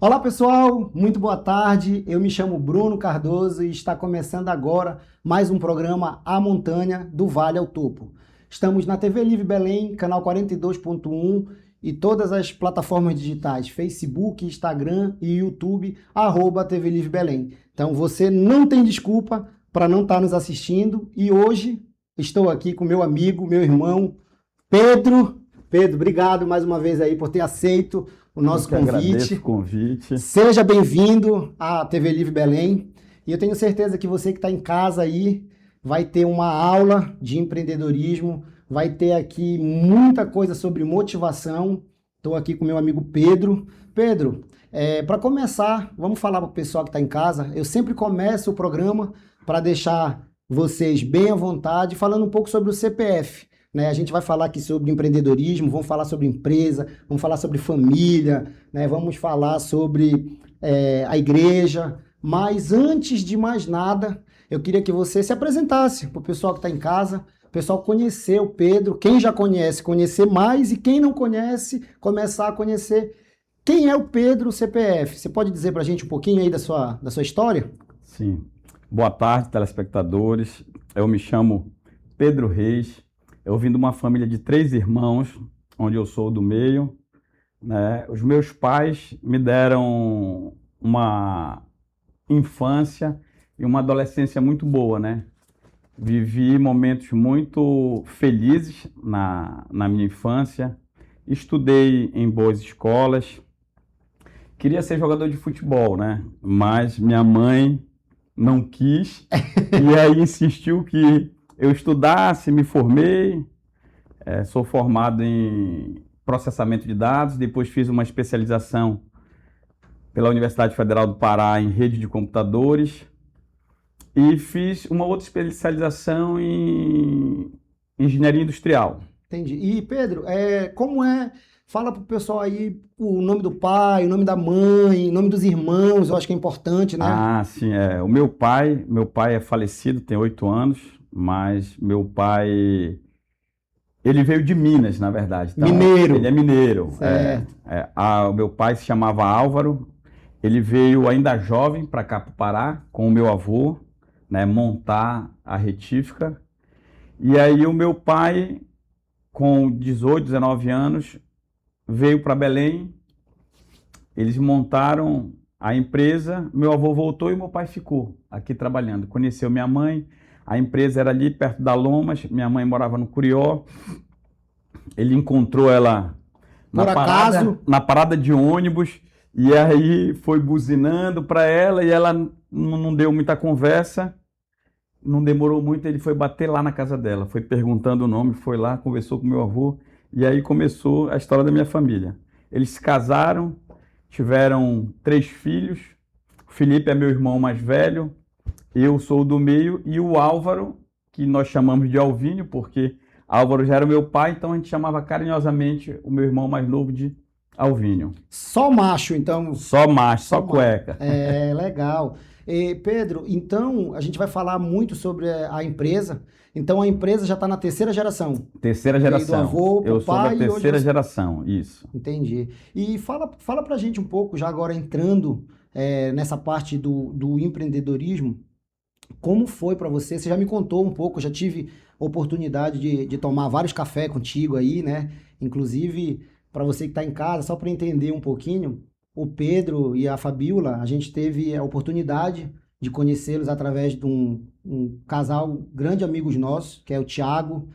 Olá pessoal, muito boa tarde. Eu me chamo Bruno Cardoso e está começando agora mais um programa A Montanha do Vale ao Topo. Estamos na TV Livre Belém, canal 42.1 e todas as plataformas digitais, Facebook, Instagram e YouTube, @TV Livre Belém. Então você não tem desculpa para não estar nos assistindo e hoje estou aqui com meu amigo, meu irmão, Pedro. Pedro, obrigado mais uma vez aí por ter aceito o nosso convite. Agradeço o convite. Seja bem-vindo à TV Livre Belém. E eu tenho certeza que você que está em casa aí vai ter uma aula de empreendedorismo, vai ter aqui muita coisa sobre motivação. Estou aqui com meu amigo Pedro. Pedro, para começar, vamos falar para o pessoal que está em casa. Eu sempre começo o programa para deixar vocês bem à vontade, falando um pouco sobre o CPF. Né, a gente vai falar aqui sobre empreendedorismo, vamos falar sobre empresa, vamos falar sobre família, né, vamos falar sobre a igreja. Mas antes de mais nada, eu queria que você se apresentasse para o pessoal que está em casa, o pessoal conhecer o Pedro, quem já conhece, conhecer mais, e quem não conhece, começar a conhecer. Quem é o Pedro CPF? Você pode dizer para a gente um pouquinho aí da sua história? Sim. Boa tarde, telespectadores. Eu me chamo Pedro Reis. Eu vim de uma família de 3 irmãos, onde eu sou do meio, né? Os meus pais me deram uma infância e uma adolescência muito boa, né? Vivi momentos muito felizes na minha infância, estudei em boas escolas, queria ser jogador de futebol, né? Mas minha mãe não quis e aí insistiu que eu estudasse, me formei, sou formado em processamento de dados, depois fiz uma especialização pela Universidade Federal do Pará em rede de computadores e fiz uma outra especialização em engenharia industrial. Entendi. E Pedro, como é? Fala pro pessoal aí o nome do pai, o nome da mãe, o nome dos irmãos, eu acho que é importante, né? Ah, sim, o meu pai é falecido, tem 8 anos, mas meu pai, ele veio de Minas, na verdade. Então, Mineiro. ele é mineiro. Certo. O meu pai se chamava Álvaro, ele veio ainda jovem para cá, para o Pará, com o meu avô, né, montar a retífica. E aí o meu pai, com 18, 19 anos, veio para Belém, eles montaram a empresa, meu avô voltou e meu pai ficou aqui trabalhando. Conheceu minha mãe, a empresa era ali perto da Lomas, minha mãe morava no Curió, ele encontrou ela na parada de ônibus, e aí foi buzinando para ela, e ela não deu muita conversa, não demorou muito, ele foi bater lá na casa dela, foi perguntando o nome, foi lá, conversou com meu avô, e aí começou a história da minha família. Eles se casaram, tiveram 3 filhos, o Felipe é meu irmão mais velho, eu sou do meio, e o Álvaro, que nós chamamos de Alvinho, porque Álvaro já era meu pai, então a gente chamava carinhosamente o meu irmão mais novo de Alvinho. Só macho, então. Só macho, só cueca. Legal. E, Pedro, então a gente vai falar muito sobre a empresa. Então a empresa já está na 3ª geração. 3ª geração. Do avô, eu pai, sou da 3ª geração, isso. Entendi. E fala pra gente um pouco, já agora entrando nessa parte do empreendedorismo, como foi para você? Você já me contou um pouco, já tive oportunidade de tomar vários cafés contigo aí, né? Inclusive, para você que está em casa, só para entender um pouquinho, o Pedro e a Fabiola, a gente teve a oportunidade de conhecê-los através de um casal grande amigos nossos, que é o Thiago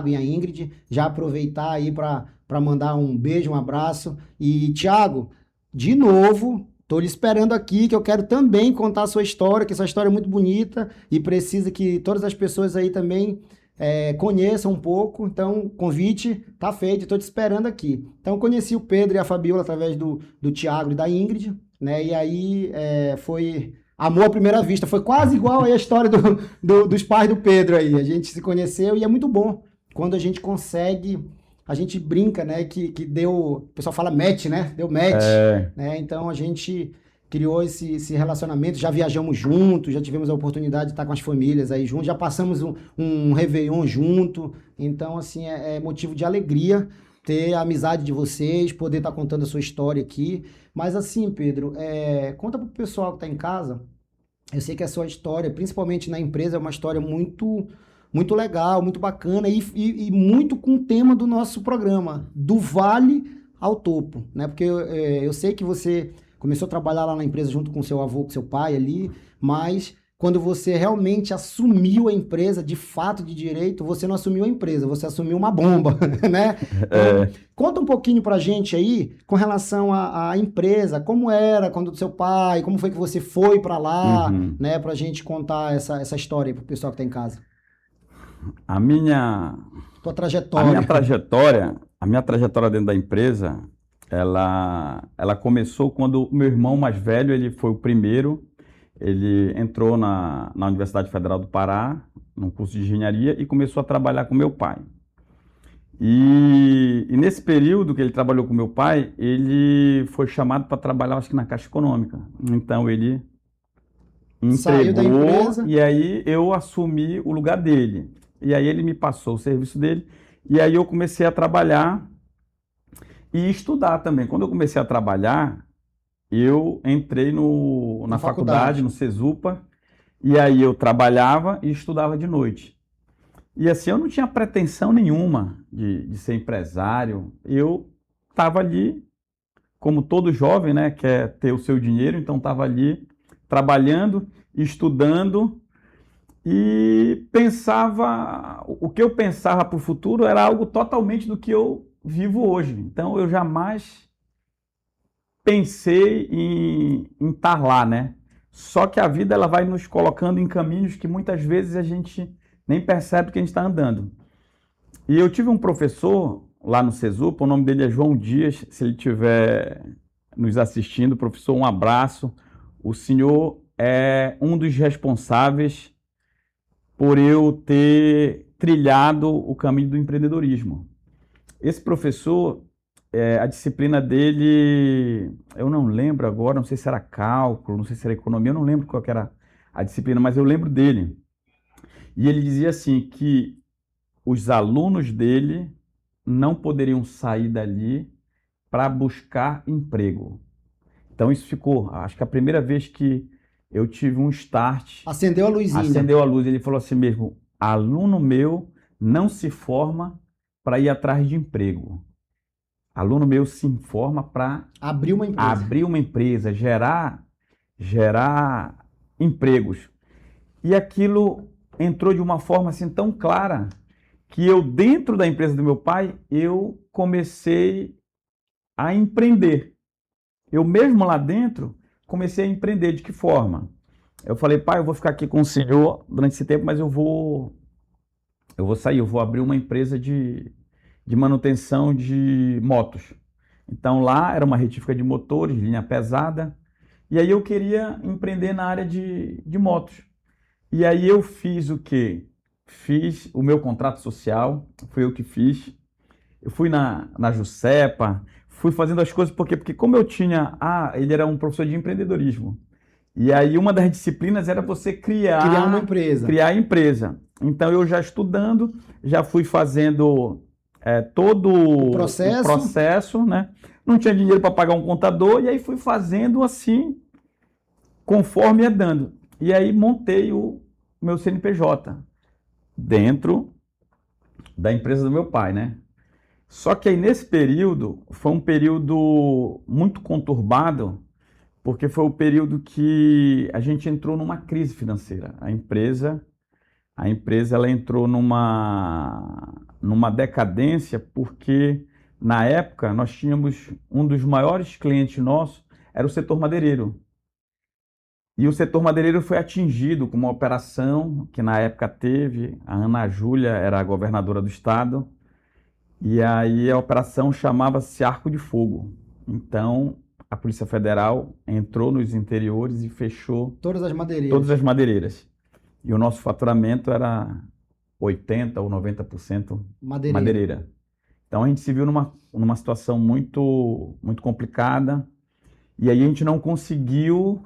e a Ingrid. Já aproveitar aí para mandar um beijo, um abraço. E Thiago, de novo, estou lhe esperando aqui, que eu quero também contar a sua história, que sua história é muito bonita e precisa que todas as pessoas aí também conheçam um pouco. Então, o convite está feito, estou te esperando aqui. Então, conheci o Pedro e a Fabiola através do Thiago e da Ingrid, né? E aí foi amor à primeira vista. Foi quase igual aí a história dos pais do Pedro aí. A gente se conheceu e é muito bom quando a gente consegue. A gente brinca, né, que deu, o pessoal fala match, né, deu match, né, então a gente criou esse relacionamento, já viajamos juntos, já tivemos a oportunidade de estar com as famílias aí juntos, já passamos um Réveillon junto, então assim, é motivo de alegria ter a amizade de vocês, poder estar contando a sua história aqui. Mas assim, Pedro, conta pro pessoal que está em casa. Eu sei que a sua história, principalmente na empresa, é uma história muito legal, muito bacana e muito com o tema do nosso programa, do vale ao topo, né? Porque eu sei que você começou a trabalhar lá na empresa junto com seu avô, com seu pai ali, mas quando você realmente assumiu a empresa, de fato, de direito, você não assumiu a empresa, você assumiu uma bomba, né? Então, É, conta um pouquinho pra gente aí com relação à empresa, como era quando seu pai, como foi que você foi pra lá, uhum. né? Pra gente contar essa história aí pro pessoal que tá em casa. A minha, Tua a minha trajetória. trajetória, a minha trajetória dentro da empresa, ela começou quando o meu irmão mais velho, ele foi o primeiro, ele entrou na Universidade Federal do Pará, num curso de engenharia, e começou a trabalhar com meu pai. E nesse período que ele trabalhou com meu pai, ele foi chamado para trabalhar, acho que na Caixa Econômica. Então ele Saiu da entregou empresa. e aí eu assumi o lugar dele. E aí ele me passou o serviço dele e aí eu comecei a trabalhar e estudar também. Quando eu comecei a trabalhar, eu entrei Na na faculdade, faculdade. no Cesupa, e aí eu trabalhava e estudava de noite. E assim, eu não tinha pretensão nenhuma de ser empresário. Eu estava ali, como todo jovem, né, quer ter o seu dinheiro, então estava ali trabalhando, estudando e pensava, o que eu pensava para o futuro era algo totalmente do que eu vivo hoje. Então eu jamais pensei em estar lá, né? Só que a vida ela vai nos colocando em caminhos que muitas vezes a gente nem percebe que a gente está andando. E eu tive um professor lá no Cesupa, o nome dele é João Dias, se ele estiver nos assistindo, professor, um abraço. O senhor é um dos responsáveis por eu ter trilhado o caminho do empreendedorismo. Esse professor, a disciplina dele, eu não lembro agora, não sei se era cálculo, não sei se era economia, eu não lembro qual que era a disciplina, mas eu lembro dele. E ele dizia assim que os alunos dele não poderiam sair dali para buscar emprego. Então isso ficou, acho que a primeira vez que eu tive um start, Acendeu a luzinha. acendeu a luz, ele falou assim mesmo, aluno meu não se forma para ir atrás de emprego. Aluno meu se informa para Abriu uma empresa. abrir uma empresa, gerar empregos. E aquilo entrou de uma forma assim tão clara que eu, dentro da empresa do meu pai, eu comecei a empreender. Eu mesmo lá dentro comecei a empreender. De que forma? Eu falei, pai, eu vou ficar aqui com o senhor durante esse tempo, mas eu vou sair, eu vou abrir uma empresa de manutenção de motos. Então lá era uma retífica de motores, linha pesada, e aí eu queria empreender na área de motos. E aí eu fiz o quê? Fiz o meu contrato social, foi eu que fiz. Eu fui na Juscepa, fui fazendo as coisas, porque como eu tinha, ele era um professor de empreendedorismo. E aí uma das disciplinas era você Criar uma criar, empresa. criar empresa. Então eu já estudando, já fui fazendo todo O o processo. processo, né? Não tinha dinheiro para pagar um contador, e aí fui fazendo assim, conforme ia dando. E aí montei o meu CNPJ dentro da empresa do meu pai, né? Só que aí nesse período, foi um período muito conturbado, porque foi o período que a gente entrou numa crise financeira. A empresa ela entrou numa decadência, porque na época nós tínhamos um dos maiores clientes nossos, era o setor madeireiro. E o setor madeireiro foi atingido com uma operação que na época teve, a Ana Júlia era a governadora do estado, e aí a operação chamava-se Arco de Fogo. Então, a Polícia Federal entrou nos interiores e fechou Todas as todas madeireiras. as madeireiras. E o nosso faturamento era 80 ou 90% Madeireira. madeireira. Então a gente se viu numa situação muito, muito complicada e aí a gente não conseguiu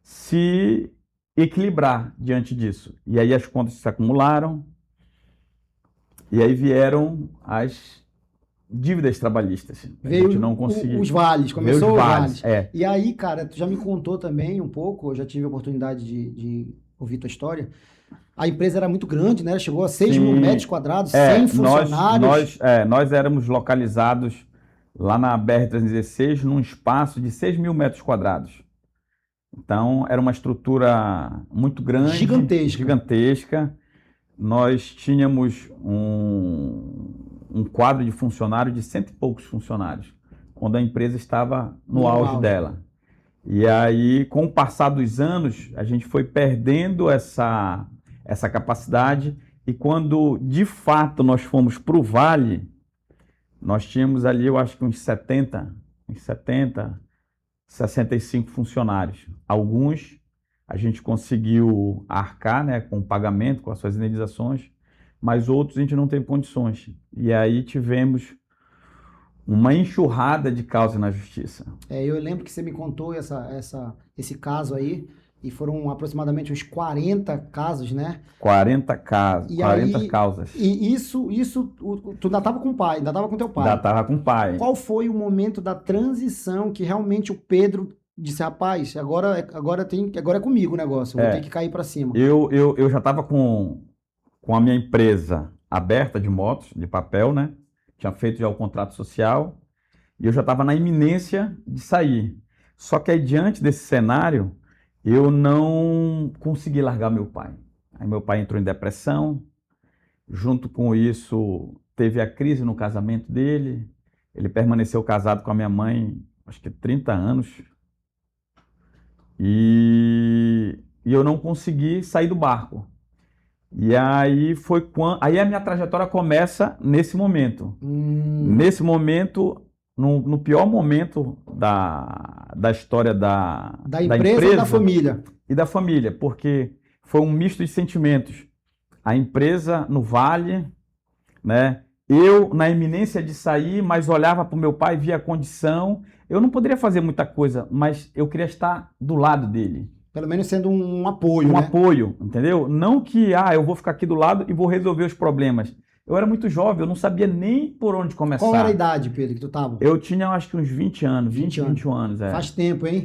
se equilibrar diante disso. E aí as contas se acumularam e aí vieram as dívidas trabalhistas. A Veio gente não conseguia. os vales, Veio começou os vales. vales. E aí, cara, tu já me contou também um pouco, eu já tive a oportunidade de ouvir tua história. A empresa era muito grande, né? Chegou a 6 mil metros Sim, quadrados, 100 funcionários. nós éramos localizados lá na BR-316, num espaço de 6 mil metros quadrados. Então, era uma estrutura muito grande, Gigantesca. gigantesca. Nós tínhamos um quadro de funcionários de 100 e poucos funcionários, quando a empresa estava no auge dela. E aí, com o passar dos anos, a gente foi perdendo essa capacidade, e quando, de fato, nós fomos para o Vale, nós tínhamos ali, eu acho que uns 70, 65 funcionários. Alguns a gente conseguiu arcar, né, com o pagamento, com as suas indenizações, mas outros a gente não teve condições. E aí tivemos uma enxurrada de causas na justiça. Eu lembro que você me contou esse caso aí, e foram aproximadamente uns 40 casos, né? 40 casos, E 40 aí, causas. E isso tu ainda estava com o pai, ainda estava com teu pai. Ainda estava com o pai. Qual foi o momento da transição que realmente o Pedro disse, rapaz, agora é comigo o negócio, eu vou ter que cair para cima? Eu já estava com a minha empresa aberta de motos, de papel, né? Tinha feito já o contrato social, e eu já estava na iminência de sair. Só que aí, diante desse cenário, eu não consegui largar meu pai. Aí meu pai entrou em depressão, junto com isso teve a crise no casamento dele, ele permaneceu casado com a minha mãe, acho que 30 anos, e eu não consegui sair do barco. E aí foi quando. Aí a minha trajetória começa nesse momento. Nesse momento, no pior momento da história da empresa e da família. E da família, porque foi um misto de sentimentos. A empresa no Vale, né? Eu na iminência de sair, mas olhava para o meu pai, via a condição. Eu não poderia fazer muita coisa, mas eu queria estar do lado dele. Pelo menos sendo um apoio, né? Apoio, entendeu? Não que, eu vou ficar aqui do lado e vou resolver os problemas. Eu era muito jovem, eu não sabia nem por onde começar. Qual era a idade, Pedro, que tu estava? Eu tinha, acho que uns 20 anos, 21 anos. Faz tempo, hein?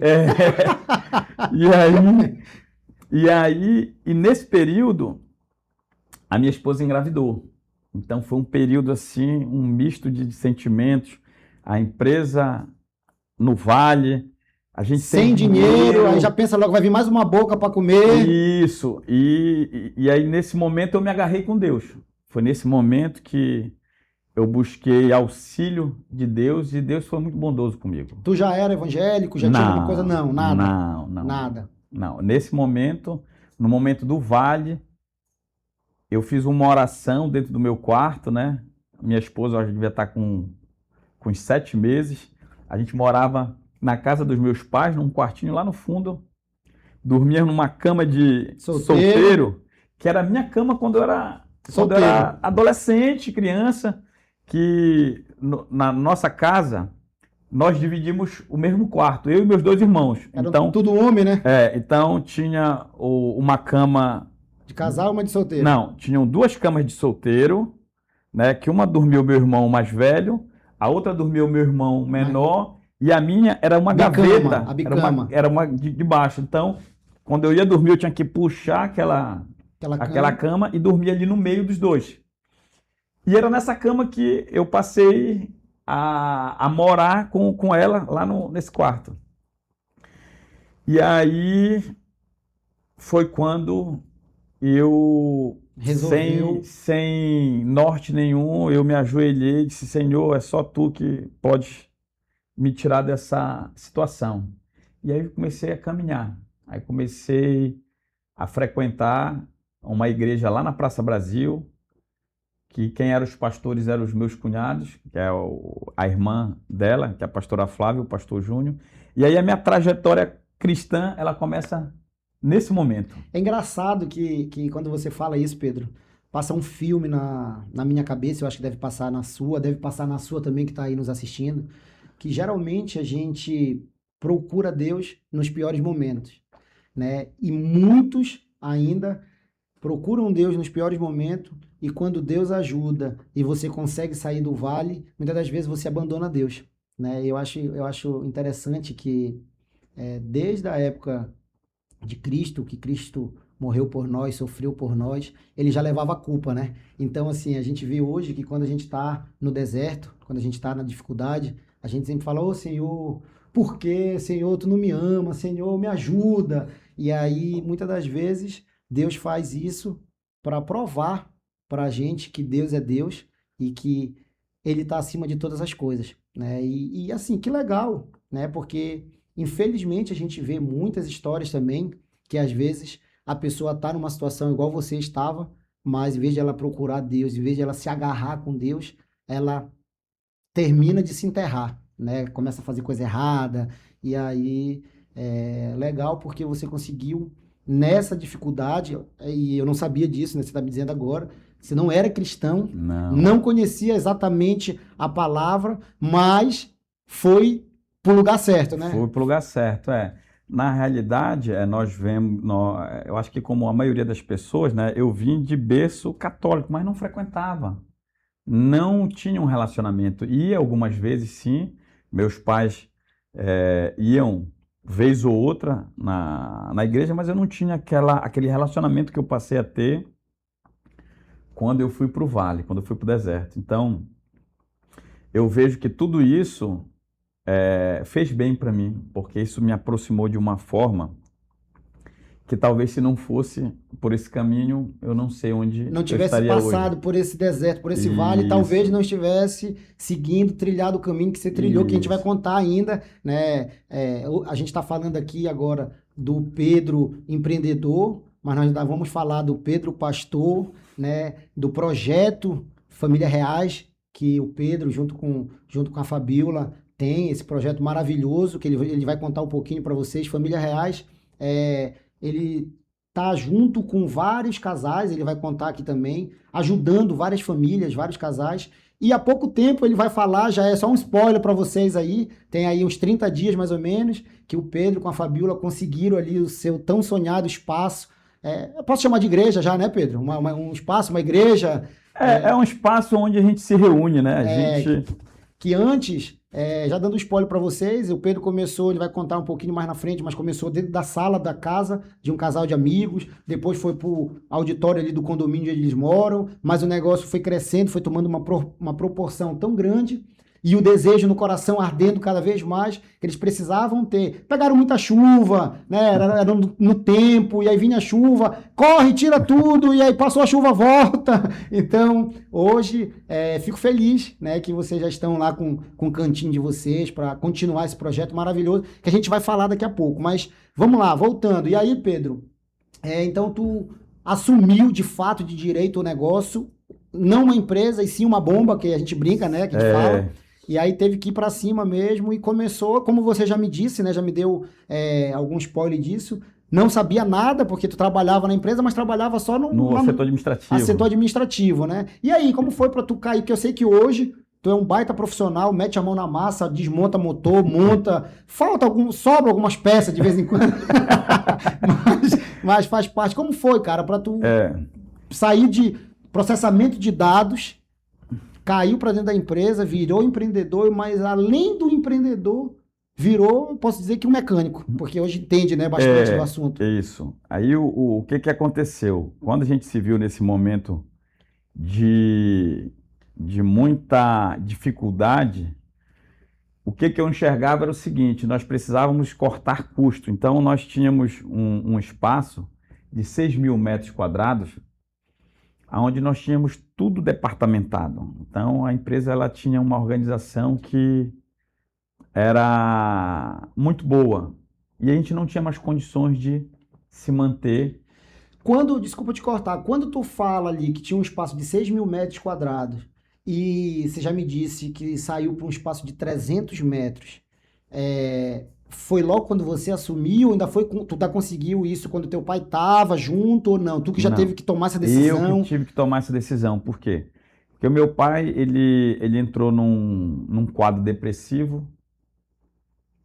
E nesse período, a minha esposa engravidou. Então foi um período assim, um misto de sentimentos. A empresa no Vale, a gente sem dinheiro, aí já pensa logo, vai vir mais uma boca para comer. Isso, e aí nesse momento eu me agarrei com Deus. Foi nesse momento que eu busquei auxílio de Deus, e Deus foi muito bondoso comigo. Tu já era evangélico, já tinha alguma coisa? Não, nada? Não. Nada? Não, nesse momento, no momento do Vale, eu fiz uma oração dentro do meu quarto, né? Minha esposa, eu devia estar com uns 7 meses, a gente morava na casa dos meus pais, num quartinho lá no fundo, dormia numa cama de solteiro, que era a minha cama quando eu era adolescente, criança, que na nossa casa nós dividimos o mesmo quarto, eu e meus 2 irmãos. Então, tudo homem, né? Então tinha uma cama... De casal ou uma de solteiro? Não, tinham 2 camas de solteiro, né? Que uma dormia o meu irmão mais velho, a outra dormia o meu irmão menor, e a minha era uma gaveta, a bicama. Era uma de baixo. Então, quando eu ia dormir, eu tinha que puxar aquela cama e dormir ali no meio dos 2. E era nessa cama que eu passei a morar com ela lá nesse quarto. E aí foi quando eu, sem norte nenhum, eu me ajoelhei e disse, Senhor, é só Tu que pode me tirar dessa situação. E aí eu comecei a caminhar. Aí comecei a frequentar uma igreja lá na Praça Brasil, que quem eram os pastores eram os meus cunhados, que é a irmã dela, que é a pastora Flávia, o pastor Júnior. E aí a minha trajetória cristã, ela começa nesse momento. É engraçado que quando você fala isso, Pedro, passa um filme na minha cabeça, eu acho que deve passar na sua também, que está aí nos assistindo, que geralmente a gente procura Deus nos piores momentos, né? E muitos ainda procuram Deus nos piores momentos e quando Deus ajuda e você consegue sair do vale, muitas das vezes você abandona Deus, né? Eu acho interessante que desde a época de Cristo, que Cristo morreu por nós, sofreu por nós, ele já levava a culpa, né? Então, assim, a gente vê hoje que quando a gente está no deserto, quando a gente está na dificuldade, a gente sempre fala, ô Senhor, por quê? Senhor, tu não me ama, Senhor, me ajuda. E aí, muitas das vezes, Deus faz isso para provar para a gente que Deus é Deus e que Ele está acima de todas as coisas, né? E assim, que legal, né? Porque infelizmente, a gente vê muitas histórias também que às vezes a pessoa está numa situação igual você estava, mas em vez de ela procurar Deus, em vez de ela se agarrar com Deus, ela termina de se enterrar, né? Começa a fazer coisa errada, e aí é legal porque você conseguiu nessa dificuldade, e eu não sabia disso, né? Você está me dizendo agora, você não era cristão, Não. não conhecia exatamente a palavra, mas foi pro lugar certo, Fui né? para o lugar certo, é. Na realidade, nós vemos, eu acho que como a maioria das pessoas, né, eu vim de berço católico, mas não frequentava, não tinha um relacionamento. Ia algumas vezes, sim, meus pais iam vez ou outra na igreja, mas eu não tinha aquele relacionamento que eu passei a ter quando eu fui para o vale, quando eu fui para o deserto. Então, eu vejo que tudo isso fez bem para mim, porque isso me aproximou de uma forma que talvez se não fosse por esse caminho, eu não sei onde Não eu tivesse estaria hoje. passado por esse deserto, por esse vale, talvez Isso, não estivesse seguindo, trilhado o caminho que você trilhou, que a gente vai isso, contar ainda, né? A gente está falando aqui agora do Pedro empreendedor, mas nós ainda vamos falar do Pedro pastor, né? Do projeto Família Reais, que o Pedro, junto com a Fabiola, tem esse projeto maravilhoso, que ele vai contar um pouquinho para vocês. Família Reais, ele tá junto com vários casais, ele vai contar aqui também, ajudando várias famílias, vários casais. E há pouco tempo ele vai falar, já é só um spoiler para vocês aí, tem aí uns 30 dias mais ou menos, que o Pedro com a Fabiola conseguiram ali o seu tão sonhado espaço. Eu posso chamar de igreja já, né, Pedro? Um espaço, uma igreja, é um espaço onde a gente se reúne, né? A é, gente, que antes, já dando spoiler para vocês, o Pedro começou, ele vai contar um pouquinho mais na frente, mas começou dentro da sala da casa de um casal de amigos, depois foi pro auditório ali do condomínio onde eles moram, mas o negócio foi crescendo, foi tomando uma proporção tão grande e o desejo no coração ardendo cada vez mais, que eles precisavam ter. Pegaram muita chuva, né? Era no tempo, e aí vinha a chuva, corre, tira tudo, e aí passou a chuva, volta. Então, hoje, fico feliz, né, que vocês já estão lá com o cantinho de vocês para continuar esse projeto maravilhoso, que a gente vai falar daqui a pouco. Mas vamos lá, voltando. E aí, Pedro, então tu assumiu de fato de direito o negócio, não uma empresa, e sim uma bomba, que a gente brinca, né, que a gente fala. é, E aí teve que ir para cima mesmo e começou, como você já me disse, né, já me deu algum spoiler disso. Não sabia nada, porque tu trabalhava na empresa, mas trabalhava só no lá setor a setor administrativo. administrativo, né? E aí, como foi para tu cair? Porque eu sei que hoje tu é um baita profissional, mete a mão na massa, desmonta motor, monta, sobra algumas peças de vez em quando, mas faz parte. Como foi, cara, para tu É, sair de processamento de dados, caiu para dentro da empresa, virou empreendedor, mas além do empreendedor, virou, posso dizer que um mecânico, porque hoje entende, né, bastante do assunto. é isso. Aí o que que aconteceu? Quando a gente se viu nesse momento de, de muita dificuldade, o que que eu enxergava era o seguinte: nós precisávamos cortar custo. Então, nós tínhamos um espaço de 6.000 metros quadrados, onde nós tínhamos tudo departamentado. Então, a empresa ela tinha uma organização que era muito boa. E a gente não tinha mais condições de se manter. Desculpa te cortar, quando tu fala ali que tinha um espaço de 6.000 metros quadrados e você já me disse que saiu para um espaço de 300 metros, foi logo quando você assumiu, ou ainda foi, tu ainda conseguiu isso quando teu pai estava junto ou não? Tu que já teve Não. que tomar essa Eu que decisão? tive que tomar essa decisão. Por quê? Porque o meu pai, ele entrou num quadro depressivo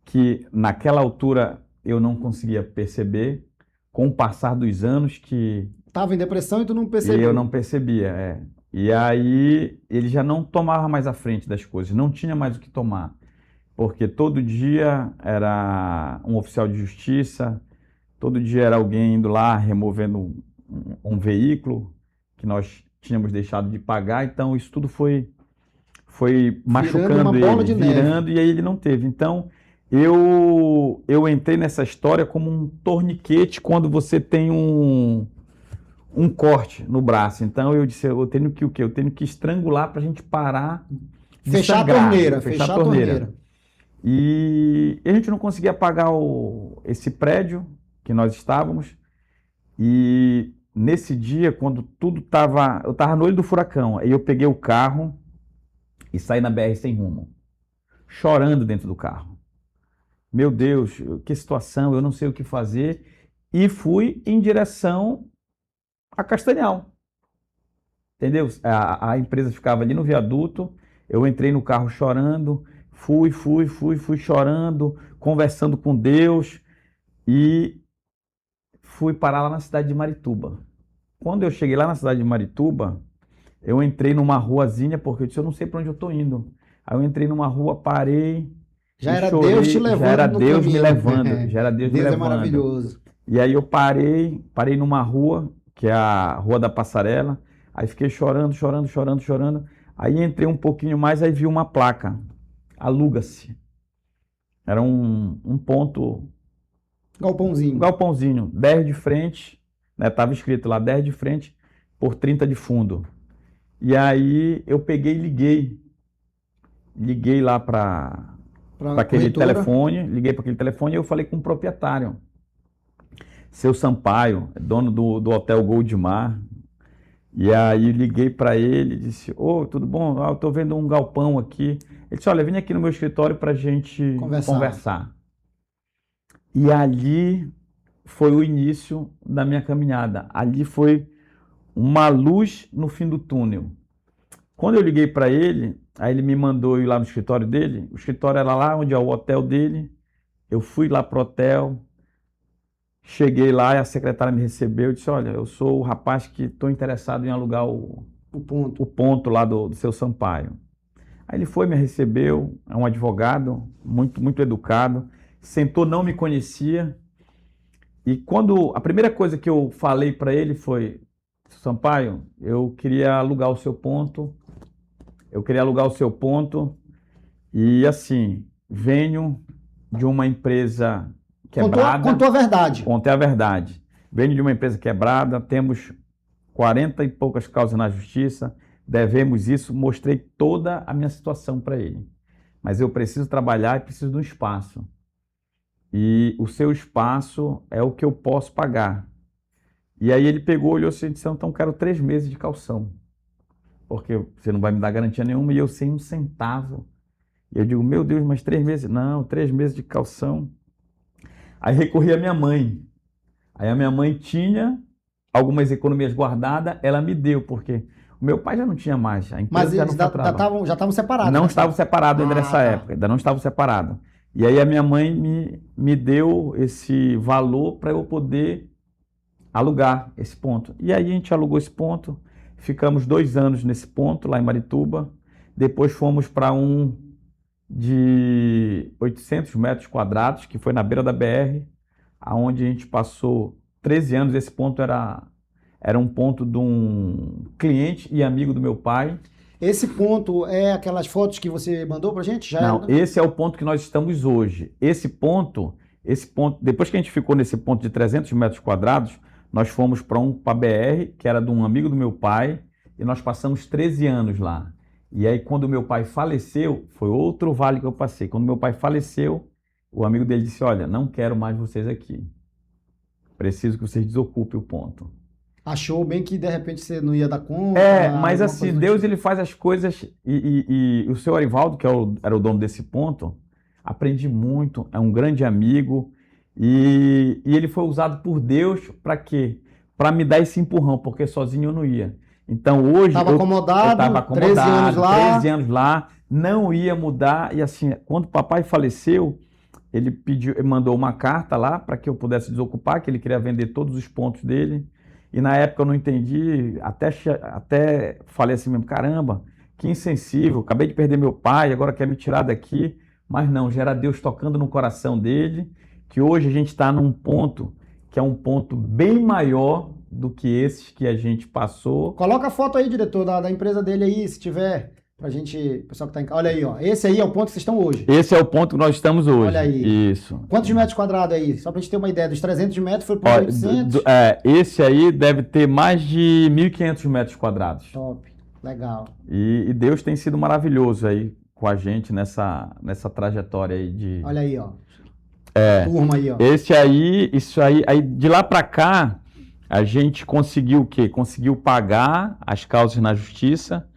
que naquela altura eu não conseguia perceber. Com o passar dos anos que tava em depressão e tu não E percebeu. eu não percebia, é. E aí ele já não tomava mais a frente das coisas, não tinha mais o que tomar, porque todo dia era um oficial de justiça, todo dia era alguém indo lá removendo um veículo que nós tínhamos deixado de pagar, então isso tudo foi Virando uma machucando bola ele, de neve. virando, e aí ele não teve. Então eu entrei nessa história como um torniquete quando você tem um corte no braço. Então eu disse, eu tenho que o quê? Eu tenho que estrangular para a gente parar de Fechar sangrar, a torneira, fechar a torneira. E a gente não conseguia pagar esse prédio que nós estávamos. E nesse dia, quando tudo estava... Eu estava no olho do furacão. Aí eu peguei o carro e saí na BR sem rumo, chorando dentro do carro. Meu Deus, que situação, eu não sei o que fazer. E fui em direção a Castanhal. Entendeu? A empresa ficava ali no viaduto, eu entrei no carro chorando, fui chorando, conversando com Deus e fui parar lá na cidade de Marituba. Quando eu cheguei lá na cidade de Marituba, eu entrei numa ruazinha, porque eu disse, eu não sei para onde eu estou indo. Aí eu entrei numa rua, parei Já e era Deus te chorei, já era levando no Deus me caminho. levando, já era Deus me Deus é levando. maravilhoso. E aí eu parei numa rua, que é a Rua da Passarela, aí fiquei chorando. Aí entrei um pouquinho mais, aí vi uma placa, aluga-se. Era um ponto, um Galpãozinho. galpãozinho, 10 de frente, né? Tava escrito lá, 10 de frente por 30 de fundo. E aí eu peguei e liguei lá para Para aquele corretora. telefone, liguei para aquele telefone e eu falei com o proprietário. Seu Sampaio, dono do Hotel Goldmar. E aí liguei para ele, disse, ô, tudo bom? Eu estou vendo um galpão aqui. Ele disse, olha, vem aqui no meu escritório para a gente conversar. E ali foi o início da minha caminhada. Ali foi uma luz no fim do túnel. Quando eu liguei para ele, aí ele me mandou ir lá no escritório dele. O escritório era lá onde é o hotel dele. Eu fui lá pro hotel. Cheguei lá e a secretária me recebeu e disse, olha, eu sou o rapaz que estou interessado em alugar o ponto lá do seu Sampaio. Aí ele foi, me recebeu, é um advogado, muito educado, sentou, não me conhecia. E quando a primeira coisa que eu falei para ele foi, Sampaio, eu queria alugar o seu ponto, e assim, venho de uma empresa quebrada. Contou a verdade. Contei a verdade. Venho de uma empresa quebrada, temos 40 e poucas causas na justiça, devemos isso, mostrei toda a minha situação para ele. Mas eu preciso trabalhar e preciso de um espaço. E o seu espaço é o que eu posso pagar. E aí ele pegou, olhou assim e disse, então quero 3 meses de caução. Porque você não vai me dar garantia nenhuma e eu sem um centavo. E eu digo, meu Deus, mas 3 meses? Não, 3 meses de caução. Aí recorri à minha mãe. Aí a minha mãe tinha algumas economias guardadas, ela me deu, porque o meu pai já não tinha mais, a empresa Mas já eles não faturava. já estavam separados. Não né? estavam separados ainda nessa tá. época, ainda não estavam separados. E aí a minha mãe me deu esse valor para eu poder alugar esse ponto. E aí a gente alugou esse ponto, ficamos 2 anos nesse ponto, lá em Marituba. Depois fomos para um de 800 metros quadrados, que foi na beira da BR, aonde a gente passou 13 anos. Esse ponto era um ponto de um cliente e amigo do meu pai. Esse ponto é aquelas fotos que você mandou pra gente? Não, esse é o ponto que nós estamos hoje. Esse ponto, depois que a gente ficou nesse ponto de 300 metros quadrados, nós fomos para a BR, que era de um amigo do meu pai, e nós passamos 13 anos lá. E aí, quando meu pai faleceu, foi outro vale que eu passei. Quando meu pai faleceu, o amigo dele disse, olha, não quero mais vocês aqui. Preciso que vocês desocupem o ponto. Achou bem que, de repente, você não ia dar conta? Mas assim, Deus ele faz as coisas... E o seu Arivaldo, que era o dono desse ponto, aprendi muito, é um grande amigo. E ele foi usado por Deus para quê? Para me dar esse empurrão, porque sozinho eu não ia. Então hoje eu estava acomodado, 13 anos lá, não ia mudar. E assim, quando o papai faleceu, ele mandou uma carta lá para que eu pudesse desocupar, que ele queria vender todos os pontos dele. E na época eu não entendi, até falei assim mesmo, caramba, que insensível, acabei de perder meu pai, agora quer me tirar daqui. Mas não, já era Deus tocando no coração dele, que hoje a gente está num ponto que é um ponto bem maior do que esses que a gente passou. Coloca a foto aí, diretor, da empresa dele aí, se tiver, pra gente, pessoal que tá em casa. Olha aí, ó. Esse aí é o ponto que vocês estão hoje. Esse é o ponto que nós estamos hoje. Olha aí. Isso. Quantos metros quadrados aí? Só pra gente ter uma ideia, dos 300 metros foi para Ó, 800. esse aí deve ter mais de 1.500 metros quadrados. Top, legal. E Deus tem sido maravilhoso aí com a gente nessa trajetória aí de... Olha aí, ó. Turma aí, ó. Isso aí, de lá para cá, a gente conseguiu o quê? Conseguiu pagar as causas na justiça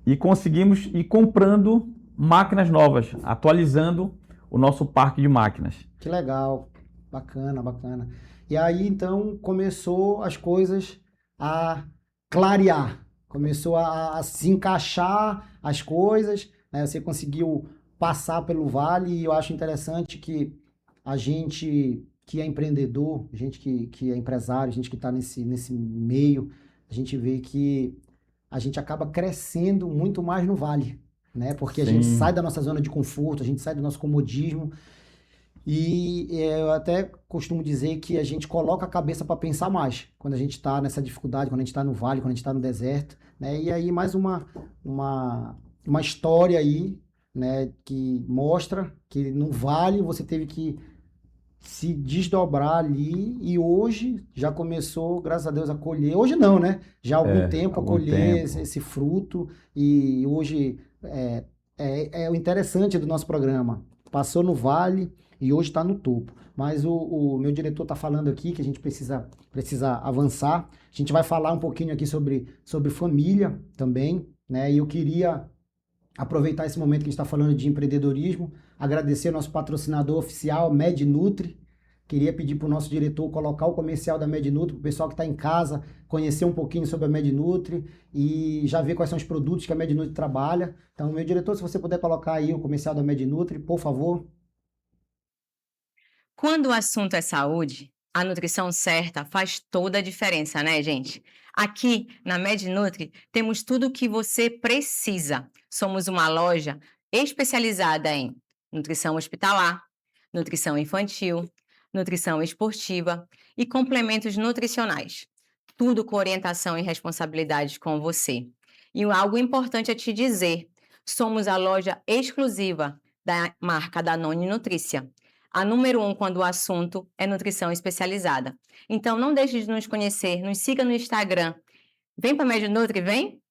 e conseguimos ir comprando máquinas novas, atualizando o nosso parque de máquinas. Que legal, bacana, bacana. E aí, então, começou as coisas a clarear, começou a se encaixar as coisas, né? Você conseguiu passar pelo vale e eu acho interessante que a gente que é empreendedor, gente que é empresário, gente que está nesse meio, a gente vê que a gente acaba crescendo muito mais no vale, né? Porque a gente Sim. sai da nossa zona de conforto, a gente sai do nosso comodismo e eu até costumo dizer que a gente coloca a cabeça para pensar mais quando a gente está nessa dificuldade, quando a gente está no vale, quando a gente está no deserto, né? E aí mais uma história aí, né, que mostra que no vale você teve que se desdobrar ali e hoje já começou, graças a Deus, a colher. Hoje não, né? Já há algum tempo a algum colher tempo. esse fruto e hoje é o interessante do nosso programa. Passou no vale e hoje está no topo. Mas o meu diretor está falando aqui que a gente precisa avançar. A gente vai falar um pouquinho aqui sobre família também, né? E eu queria aproveitar esse momento que a gente está falando de empreendedorismo, agradecer ao nosso patrocinador oficial, MedNutri. Queria pedir para o nosso diretor colocar o comercial da MedNutri, para o pessoal que está em casa conhecer um pouquinho sobre a MedNutri e já ver quais são os produtos que a MedNutri trabalha. Então, meu diretor, se você puder colocar aí o comercial da MedNutri, por favor. Quando o assunto é saúde, a nutrição certa faz toda a diferença, né, gente? Aqui na MedNutri temos tudo o que você precisa. Somos uma loja especializada em nutrição hospitalar, nutrição infantil, nutrição esportiva e complementos nutricionais. Tudo com orientação e responsabilidade com você. E algo importante a te dizer, somos a loja exclusiva da marca Danone Nutrícia. A número 1 quando o assunto é nutrição especializada. Então não deixe de nos conhecer, nos siga no Instagram. Vem para a MedNutri, vem?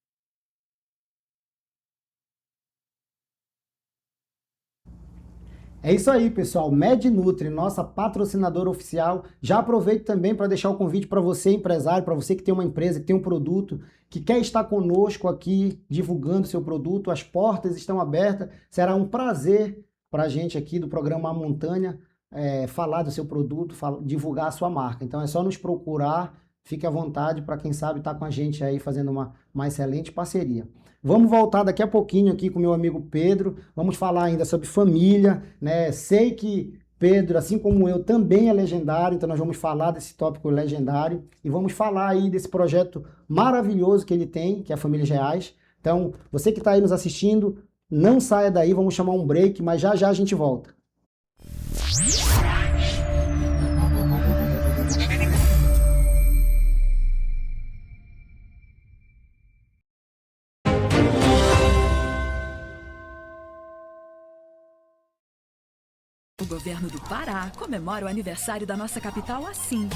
É isso aí, pessoal. MedNutri, nossa patrocinadora oficial. Já aproveito também para deixar o convite para você, empresário, para você que tem uma empresa, que tem um produto, que quer estar conosco aqui divulgando seu produto. As portas estão abertas. Será um prazer para a gente aqui do programa A Montanha falar do seu produto, divulgar a sua marca. Então é só nos procurar. Fique à vontade para quem sabe estar com a gente aí fazendo uma excelente parceria. Vamos voltar daqui a pouquinho aqui com o meu amigo Pedro. Vamos falar ainda sobre família, né? Sei que Pedro, assim como eu, também é legendário, então nós vamos falar desse tópico legendário e vamos falar aí desse projeto maravilhoso que ele tem, que é a Famílias Reais. Então, você que está aí nos assistindo, não saia daí, vamos chamar um break, mas já já a gente volta. O governo do Pará comemora o aniversário da nossa capital assim,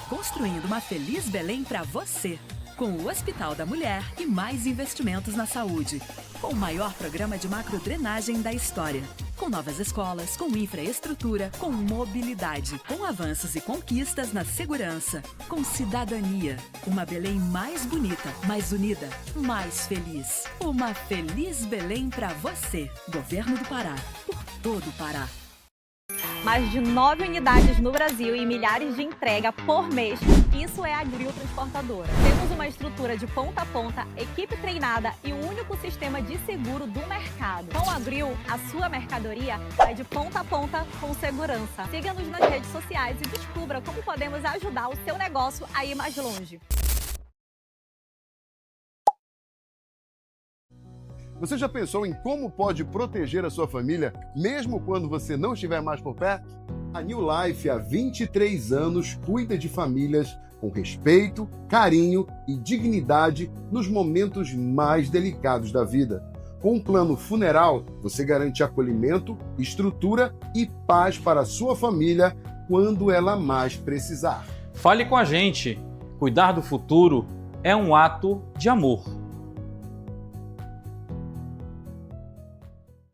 construindo uma feliz Belém para você, com o Hospital da Mulher e mais investimentos na saúde, com o maior programa de macrodrenagem da história, com novas escolas, com infraestrutura, com mobilidade, com avanços e conquistas na segurança, com cidadania, uma Belém mais bonita, mais unida, mais feliz. Uma feliz Belém para você, Governo do Pará, por todo o Pará. Mais de 9 unidades no Brasil e milhares de entrega por mês. Isso é a Grill Transportadora. Temos uma estrutura de ponta a ponta, equipe treinada e o único sistema de seguro do mercado. Com a Grill, a sua mercadoria vai de ponta a ponta com segurança. Siga-nos nas redes sociais e descubra como podemos ajudar o seu negócio a ir mais longe. Você já pensou em como pode proteger a sua família, mesmo quando você não estiver mais por perto? A New Life, há 23 anos, cuida de famílias com respeito, carinho e dignidade nos momentos mais delicados da vida. Com um plano funeral, você garante acolhimento, estrutura e paz para a sua família quando ela mais precisar. Fale com a gente. Cuidar do futuro é um ato de amor.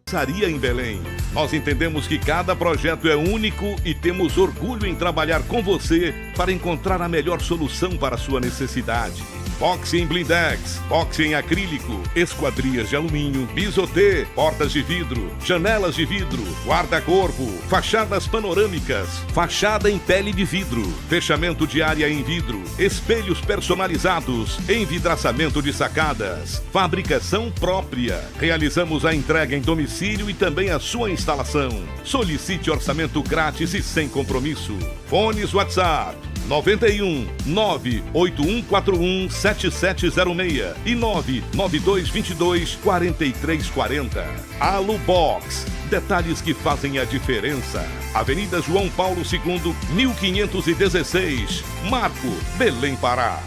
Pizzaria em Belém. Nós entendemos que cada projeto é único e temos orgulho em trabalhar com você para encontrar a melhor solução para a sua necessidade. Boxe em blindex, boxe em acrílico, esquadrias de alumínio, bisotê, portas de vidro, janelas de vidro, guarda-corpo, fachadas panorâmicas, fachada em pele de vidro, fechamento de área em vidro, espelhos personalizados, envidraçamento de sacadas, fabricação própria. Realizamos a entrega em domicílio e também a sua instalação. Solicite orçamento grátis e sem compromisso. Fones WhatsApp 91 98141 7706 e 99222 4340. Alubox, detalhes que fazem a diferença. Avenida João Paulo II, 1516, Marco, Belém, Pará.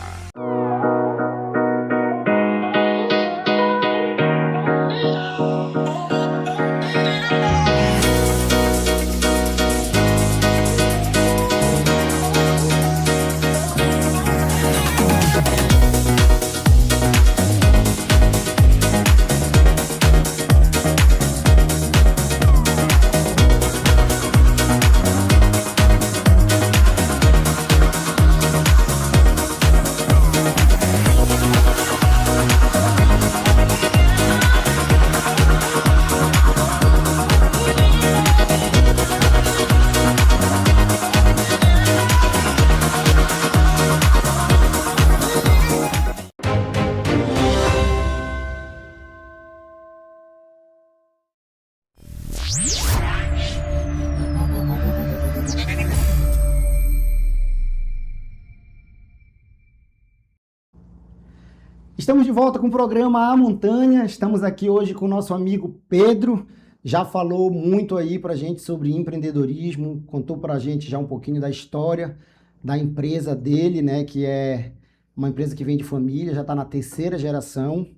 Estamos de volta com o programa A Montanha. Estamos aqui hoje com o nosso amigo Pedro. Já falou muito aí pra gente sobre empreendedorismo, contou pra gente já um pouquinho da história da empresa dele, né? Que é uma empresa que vem de família, já está na terceira geração.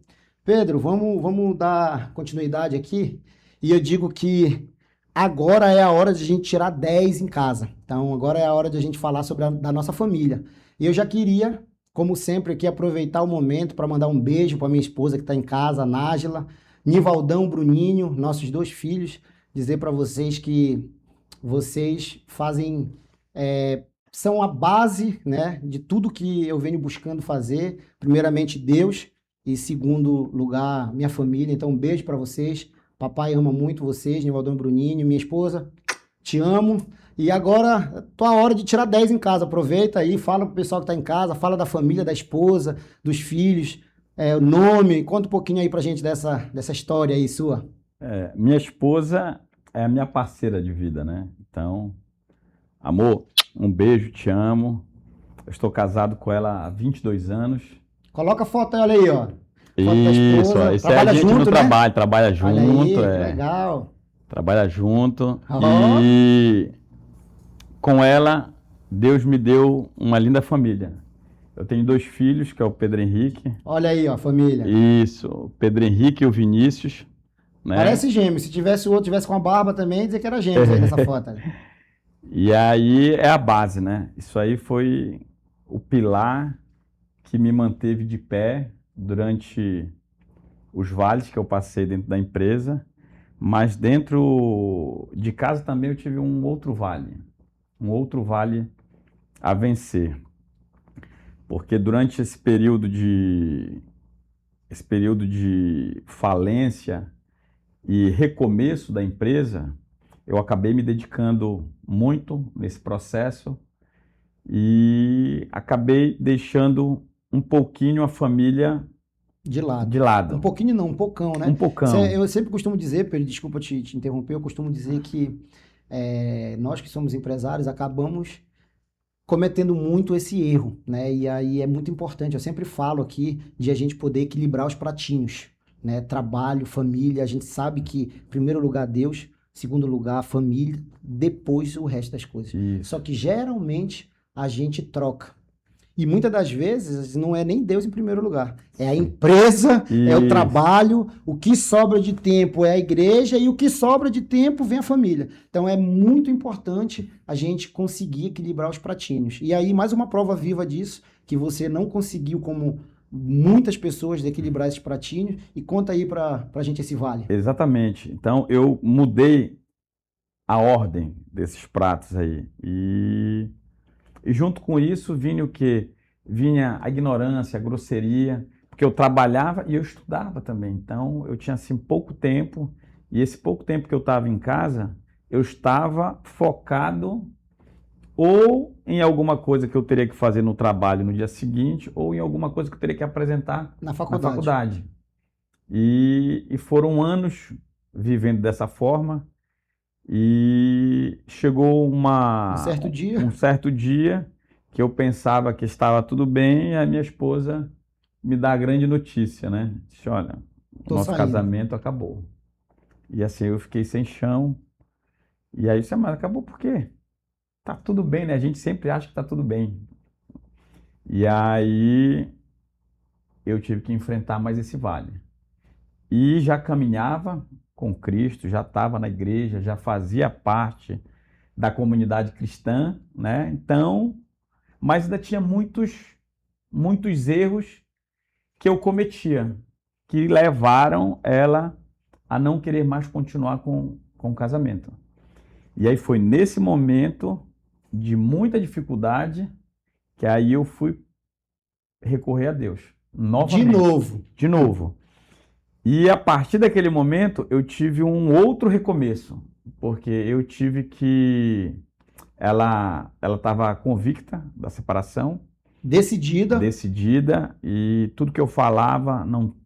Pedro, vamos dar continuidade aqui. E eu digo que agora é a hora de a gente tirar 10 em casa. Então, agora é a hora de a gente falar sobre da nossa família. E eu já queria, como sempre, aqui aproveitar o momento para mandar um beijo para minha esposa que está em casa, a Nájila, Nivaldão, Bruninho, nossos 2 filhos, dizer para vocês que vocês fazem, são a base, né, de tudo que eu venho buscando fazer. Primeiramente, Deus, e segundo lugar, minha família. Então, um beijo para vocês. Papai ama muito vocês, Nivaldão e Bruninho. Minha esposa, te amo. E agora, tua hora de tirar 10 em casa. Aproveita aí, fala pro pessoal que tá em casa, fala da família, da esposa, dos filhos, o nome. Conta um pouquinho aí pra gente dessa história aí sua. Minha esposa é a minha parceira de vida, né? Então, amor, um beijo, te amo. Eu estou casado com ela há 22 anos. Coloca a foto, olha aí, ó. Foto da Isso, esposa. isso é a gente junto, no né? trabalho, trabalha junto. Olha aí, que legal. Trabalha junto. Ó. E com ela, Deus me deu uma linda família. Eu tenho 2 filhos, que é o Pedro Henrique. Olha aí, ó, família. Isso, o Pedro Henrique e o Vinícius. Né? Parece gêmeo. Se tivesse o outro, tivesse com a barba também, dizer que era gêmeo aí nessa foto. E aí é a base, né? Isso aí foi o pilar que me manteve de pé durante os vales que eu passei dentro da empresa, mas dentro de casa também eu tive um outro vale a vencer. Porque durante esse período de falência e recomeço da empresa, eu acabei me dedicando muito nesse processo e acabei deixando um pouquinho a família De lado. de lado. Um pouquinho não, um pocão, né? Um pocão. Eu sempre costumo dizer, Pedro, desculpa te interromper, eu costumo dizer que nós que somos empresários acabamos cometendo muito esse erro, né? E aí é muito importante, eu sempre falo aqui de a gente poder equilibrar os pratinhos, né? Trabalho, família, a gente sabe que em primeiro lugar Deus, segundo lugar a família, depois o resto das coisas. Isso. Só que geralmente a gente troca. E muitas das vezes não é nem Deus em primeiro lugar. É a empresa, é o Isso. trabalho, o que sobra de tempo é a igreja e o que sobra de tempo vem a família. Então é muito importante a gente conseguir equilibrar os pratinhos. E aí, mais uma prova viva disso, que você não conseguiu, como muitas pessoas, de equilibrar esses pratinhos. E conta aí pra gente esse vale. Exatamente. Então, eu mudei a ordem desses pratos aí. E junto com isso vinha o quê? Vinha a ignorância, a grosseria, porque eu trabalhava e eu estudava também. Então, eu tinha assim pouco tempo, e esse pouco tempo que eu estava em casa, eu estava focado ou em alguma coisa que eu teria que fazer no trabalho no dia seguinte, ou em alguma coisa que eu teria que apresentar Na na faculdade. faculdade. E foram anos vivendo dessa forma, e chegou Um certo dia, um certo dia que eu pensava que estava tudo bem, e a minha esposa me dá a grande notícia, né? Disse, olha, Tô nosso saindo. casamento acabou. E assim, eu fiquei sem chão. E aí, eu disse, mas acabou por quê? Tá tudo bem, né? A gente sempre acha que tá tudo bem. E aí, eu tive que enfrentar mais esse vale. E já caminhava com Cristo, já estava na igreja, já fazia parte da comunidade cristã, né? Então, mas ainda tinha muitos erros que eu cometia, que levaram ela a não querer mais continuar com o casamento. E aí foi nesse momento de muita dificuldade que aí eu fui recorrer a Deus. Novamente. De novo. E a partir daquele momento eu tive um outro recomeço, porque eu tive que... Ela estava convicta da separação, decidida, e tudo que eu falava não.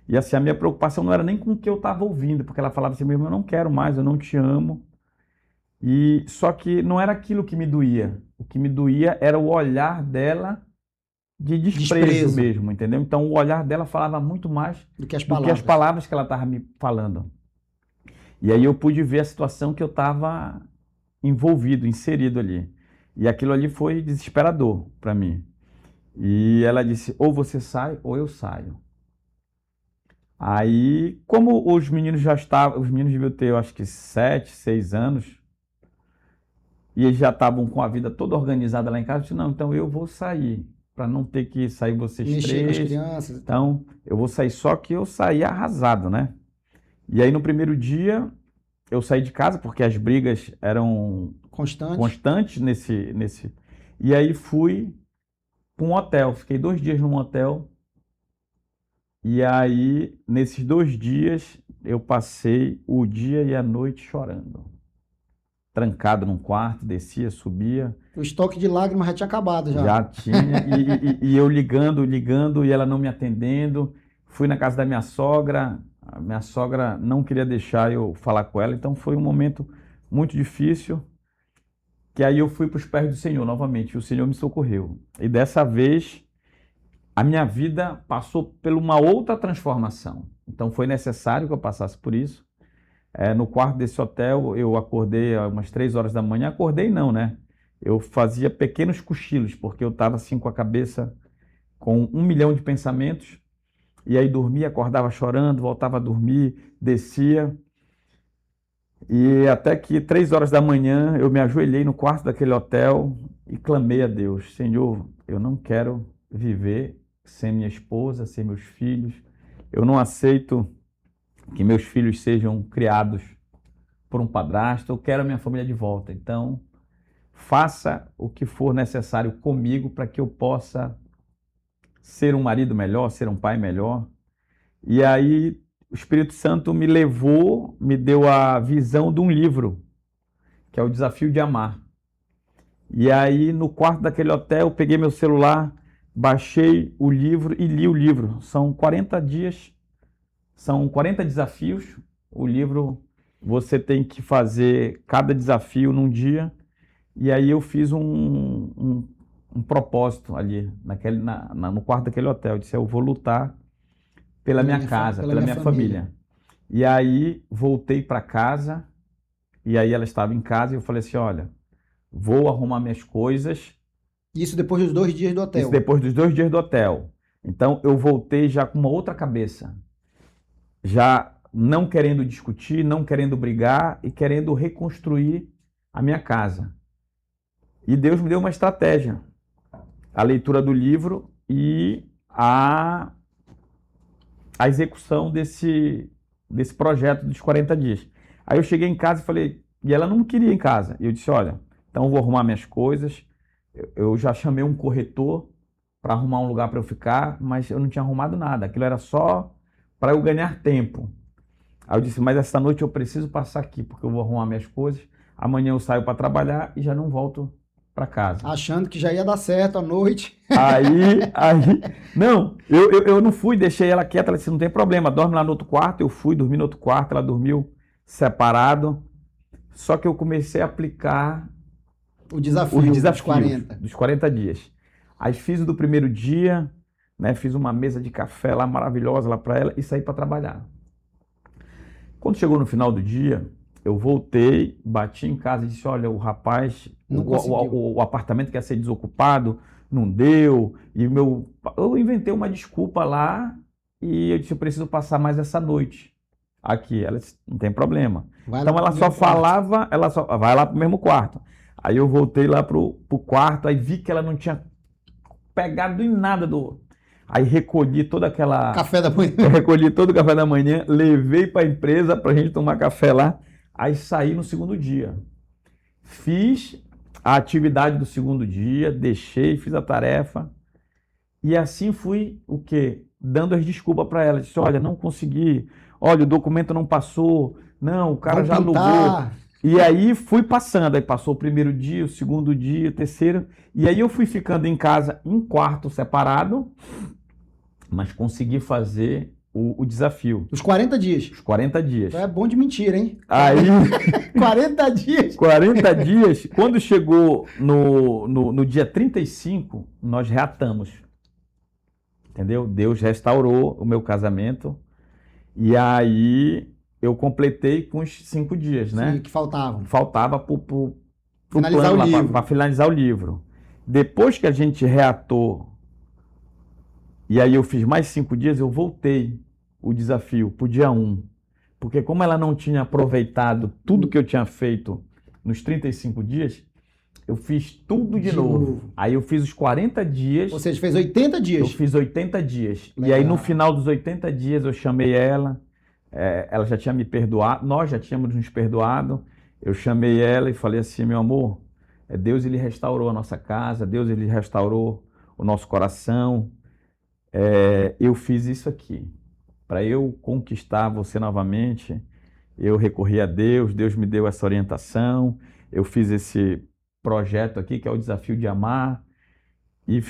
E assim, a minha preocupação não era nem com o que eu estava ouvindo, porque ela falava assim mesmo, eu não quero mais, eu não te amo. E só que não era aquilo que me doía. O que me doía era o olhar dela de desprezo mesmo, entendeu? Então o olhar dela falava muito mais do que as palavras que ela estava me falando. E aí eu pude ver a situação que eu estava envolvido, inserido ali. E aquilo ali foi desesperador para mim. E ela disse, ou você sai ou eu saio. Aí, como os meninos deviam ter, eu acho que 7, 6 anos, e eles já estavam com a vida toda organizada lá em casa, eu disse, não, então eu vou sair, para não ter que sair vocês mexer com as três. crianças. Então, eu vou sair, só que eu saí arrasado, né? E aí, no primeiro dia, eu saí de casa, porque as brigas eram constantes nesse... E aí fui para um hotel, fiquei 2 dias num hotel. E aí, nesses 2 dias, eu passei o dia e a noite chorando. Trancado num quarto, descia, subia. O estoque de lágrimas já tinha acabado já. Já tinha, e eu ligando, e ela não me atendendo. Fui na casa da minha sogra, a minha sogra não queria deixar eu falar com ela, então foi um momento muito difícil, que aí eu fui para os pés do Senhor novamente, e o Senhor me socorreu. E dessa vez, a minha vida passou por uma outra transformação. Então foi necessário que eu passasse por isso. No quarto desse hotel, eu acordei umas 3 horas da manhã. Acordei não, né? Eu fazia pequenos cochilos, porque eu estava assim com a cabeça com 1 milhão de pensamentos. E aí dormia, acordava chorando, voltava a dormir, descia. E até que 3 horas da manhã eu me ajoelhei no quarto daquele hotel e clamei a Deus: Senhor, eu não quero viver sem minha esposa, sem meus filhos. Eu não aceito que meus filhos sejam criados por um padrasto. Eu quero a minha família de volta. Então, faça o que for necessário comigo para que eu possa ser um marido melhor, ser um pai melhor. E aí o Espírito Santo me levou, me deu a visão de um livro, que é o Desafio de Amar. E aí, no quarto daquele hotel, eu peguei meu celular, baixei o livro e li o livro. São 40 dias, são 40 desafios. O livro, você tem que fazer cada desafio num dia. E aí eu fiz um propósito ali, no quarto daquele hotel. Eu disse, eu vou lutar pela minha casa, pela minha família. E aí voltei para casa, e aí ela estava em casa, e eu falei assim, olha, vou arrumar minhas coisas. Isso depois dos 2 dias do hotel. Isso depois dos 2 dias do hotel. Então eu voltei já com uma outra cabeça. Já não querendo discutir, não querendo brigar e querendo reconstruir a minha casa. E Deus me deu uma estratégia. A leitura do livro e a execução desse projeto dos 40 dias. Aí eu cheguei em casa e falei, e ela não queria ir em casa. E eu disse, olha, então eu vou arrumar minhas coisas. Eu já chamei um corretor para arrumar um lugar para eu ficar, mas eu não tinha arrumado nada. Aquilo era só para eu ganhar tempo. Aí eu disse, mas essa noite eu preciso passar aqui, porque eu vou arrumar minhas coisas. Amanhã eu saio para trabalhar e já não volto para casa. Achando que já ia dar certo à noite. Não, eu não fui, deixei ela quieta. Ela disse, não tem problema, dorme lá no outro quarto. Eu fui dormir no outro quarto, ela dormiu separado. Só que eu comecei a aplicar o desafio dos 40 dias. Aí fiz o do primeiro dia, né? Fiz uma mesa de café lá maravilhosa lá para ela e saí para trabalhar. Quando chegou no final do dia, eu voltei, bati em casa e disse, olha, o rapaz, o apartamento que ia ser desocupado, não deu, e eu inventei uma desculpa lá e eu disse, eu preciso passar mais essa noite aqui. Ela disse, não tem problema. Então ela só falava, vai lá pro mesmo quarto. Aí eu voltei lá pro quarto, aí vi que ela não tinha pegado em nada Aí recolhi toda aquela... Café da manhã. Eu recolhi todo o café da manhã, levei para a empresa para a gente tomar café lá. Aí saí no segundo dia. Fiz a atividade do segundo dia, deixei, fiz a tarefa. E assim fui, o quê? Dando as desculpas para ela. Disse, olha, não consegui. Olha, o documento não passou. Não, o cara já alugou. E aí fui passando. Aí passou o primeiro dia, o segundo dia, o terceiro. E aí eu fui ficando em casa em quarto separado, mas consegui fazer o desafio. Os 40 dias. Os 40 dias. É bom de mentira, hein? Aí... 40 dias. 40 dias. Quando chegou no dia 35, nós reatamos. Entendeu? Deus restaurou o meu casamento. E aí eu completei com os 5 dias, né? Sim, que faltavam. Faltava para finalizar o livro. Para finalizar o livro. Depois que a gente reatou, e aí eu fiz mais 5 dias, eu voltei o desafio para o dia 1. Porque como ela não tinha aproveitado tudo que eu tinha feito nos 35 dias, eu fiz tudo de novo. Aí eu fiz os 40 dias. Ou seja, fez 80 dias. Eu fiz 80 dias. Legal. E aí no final dos 80 dias eu chamei ela, ela já tinha me perdoado, nós já tínhamos nos perdoado. Eu chamei ela e falei assim, meu amor, Deus ele restaurou a nossa casa, Deus ele restaurou o nosso coração. Eu fiz isso aqui. Para eu conquistar você novamente, eu recorri a Deus, Deus me deu essa orientação, eu fiz esse projeto aqui, que é o Desafio de Amar, e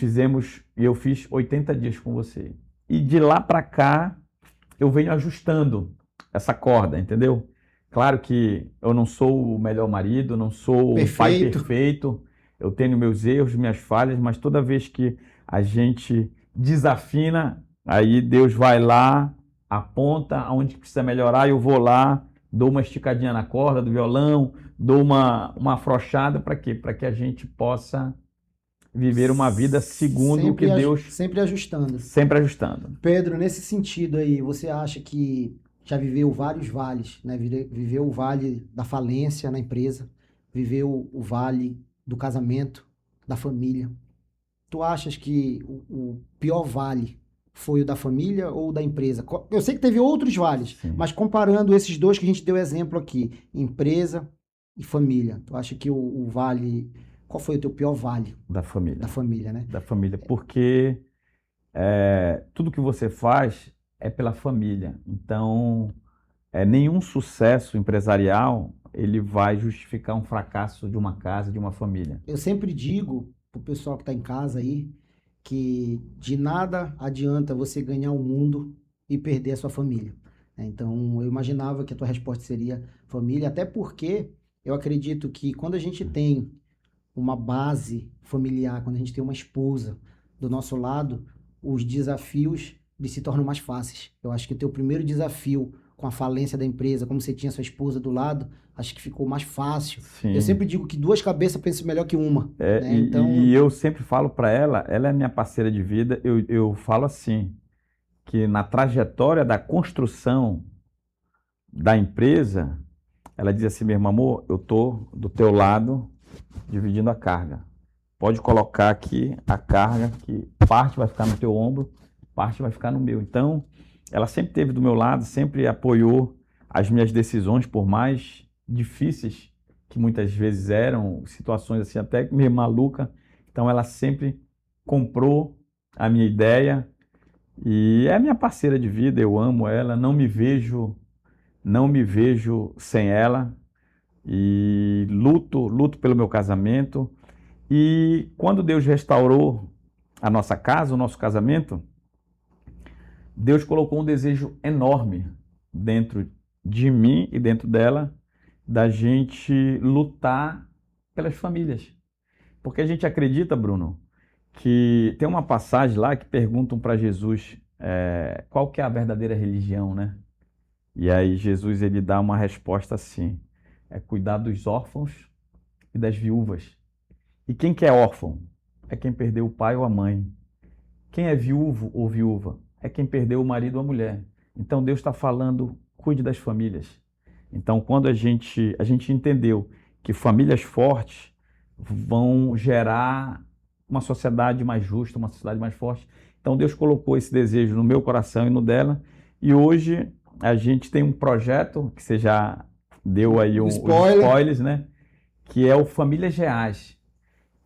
eu fiz 80 dias com você. E de lá para cá, eu venho ajustando essa corda, entendeu? Claro que eu não sou o melhor marido, não sou o pai perfeito, eu tenho meus erros, minhas falhas, mas toda vez que a gente desafina, aí Deus vai lá, aponta aonde precisa melhorar, eu vou lá, dou uma esticadinha na corda do violão, dou uma afrouxada, para quê? Para que a gente possa viver uma vida segundo o que Deus... Sempre ajustando. Sempre ajustando. Pedro, nesse sentido aí, você acha que já viveu vários vales, né? Viveu o vale da falência na empresa, viveu o vale do casamento, da família. Tu achas que o pior vale foi o da família ou o da empresa? Eu sei que teve outros vales, sim, mas comparando esses dois que a gente deu exemplo aqui, empresa e família, tu acha que o vale... Qual foi o teu pior vale? Da família. Da família, né? Da família, porque tudo que você faz é pela família. Então, nenhum sucesso empresarial ele vai justificar um fracasso de uma casa, de uma família. Eu sempre digo pro pessoal que está em casa aí que de nada adianta você ganhar o mundo e perder a sua família. Então, eu imaginava que a tua resposta seria família, até porque eu acredito que quando a gente tem uma base familiar, quando a gente tem uma esposa do nosso lado, os desafios eles se tornam mais fáceis. Eu acho que o teu primeiro desafio com a falência da empresa, como você tinha sua esposa do lado, acho que ficou mais fácil. Sim. Eu sempre digo que duas cabeças pensam melhor que uma. Né? Então, E eu sempre falo para ela é minha parceira de vida, eu falo assim, que na trajetória da construção da empresa, ela diz assim, meu irmão, amor, eu tô do teu lado dividindo a carga. Pode colocar aqui a carga, que parte vai ficar no teu ombro, parte vai ficar no meu. Então, ela sempre esteve do meu lado, sempre apoiou as minhas decisões, por mais difíceis que muitas vezes eram, situações assim até meio maluca. Então, ela sempre comprou a minha ideia e é minha parceira de vida, eu amo ela, não me vejo sem ela e luto pelo meu casamento. E quando Deus restaurou a nossa casa, o nosso casamento, Deus colocou um desejo enorme dentro de mim e dentro dela, da gente lutar pelas famílias. Porque a gente acredita, Bruno, que tem uma passagem lá que perguntam para Jesus qual que é a verdadeira religião, né? E aí Jesus ele dá uma resposta assim, cuidar dos órfãos e das viúvas. E quem que é órfão? É quem perdeu o pai ou a mãe. Quem é viúvo ou viúva? É quem perdeu o marido ou a mulher. Então Deus está falando, cuide das famílias. Então quando a gente entendeu que famílias fortes vão gerar uma sociedade mais justa, uma sociedade mais forte, então Deus colocou esse desejo no meu coração e no dela, e hoje a gente tem um projeto, que você já deu aí os spoilers, né? Que é o Famílias Reais,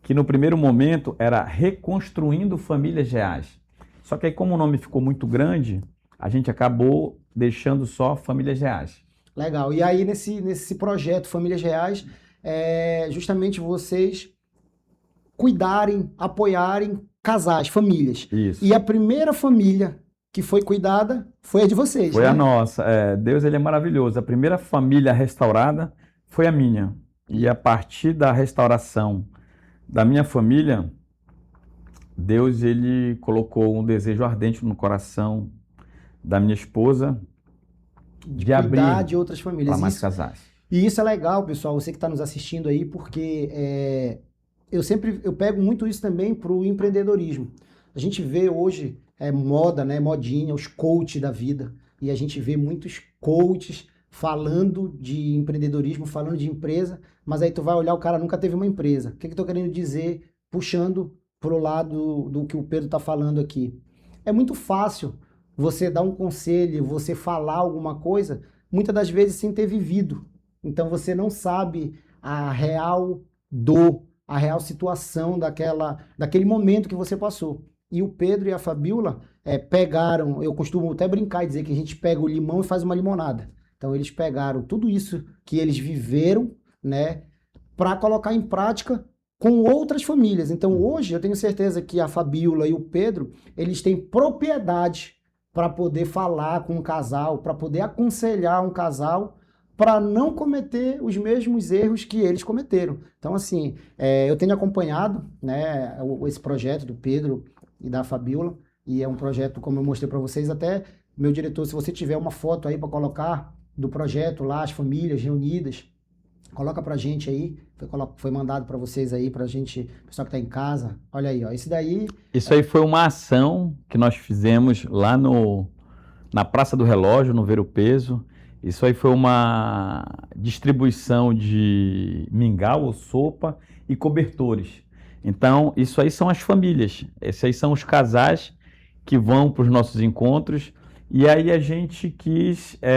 que no primeiro momento era Reconstruindo Famílias Reais. Só que aí como o nome ficou muito grande, a gente acabou deixando só Famílias Reais. Legal. E aí nesse projeto Famílias Reais, justamente vocês cuidarem, apoiarem casais, famílias. Isso. E a primeira família que foi cuidada foi a de vocês. Foi né? a nossa. Deus ele é maravilhoso. A primeira família restaurada foi a minha. E a partir da restauração da minha família, Deus ele colocou um desejo ardente no coração da minha esposa de abrir de outras famílias. para mais casais. E isso é legal, pessoal, você que está nos assistindo aí, porque eu pego muito isso também para o empreendedorismo. A gente vê hoje moda, né, modinha, os coaches da vida, e a gente vê muitos coaches falando de empreendedorismo, falando de empresa, mas aí tu vai olhar, o cara nunca teve uma empresa. O que eu estou querendo dizer, puxando pro lado do que o Pedro está falando aqui? É muito fácil você dar um conselho, você falar alguma coisa, muitas das vezes sem ter vivido. Então você não sabe a real dor, a real situação daquele momento que você passou. E o Pedro e a Fabiola pegaram, eu costumo até brincar e dizer que a gente pega o limão e faz uma limonada. Então eles pegaram tudo isso que eles viveram, né, para colocar em prática com outras famílias. Então hoje eu tenho certeza que a Fabiola e o Pedro, eles têm propriedade para poder falar com um casal, para poder aconselhar um casal, para não cometer os mesmos erros que eles cometeram. Então assim, eu tenho acompanhado, né, esse projeto do Pedro e da Fabiola, e é um projeto, como eu mostrei para vocês, até meu diretor, se você tiver uma foto aí para colocar do projeto lá, as famílias reunidas, coloca pra gente aí, foi mandado para vocês aí, pra gente, pessoal que tá em casa, olha aí, ó, esse daí... Isso aí foi uma ação que nós fizemos lá na Praça do Relógio, no Ver o Peso. Isso aí foi uma distribuição de mingau ou sopa e cobertores. Então, isso aí são as famílias, esses aí são os casais que vão para os nossos encontros E aí a gente quis Olha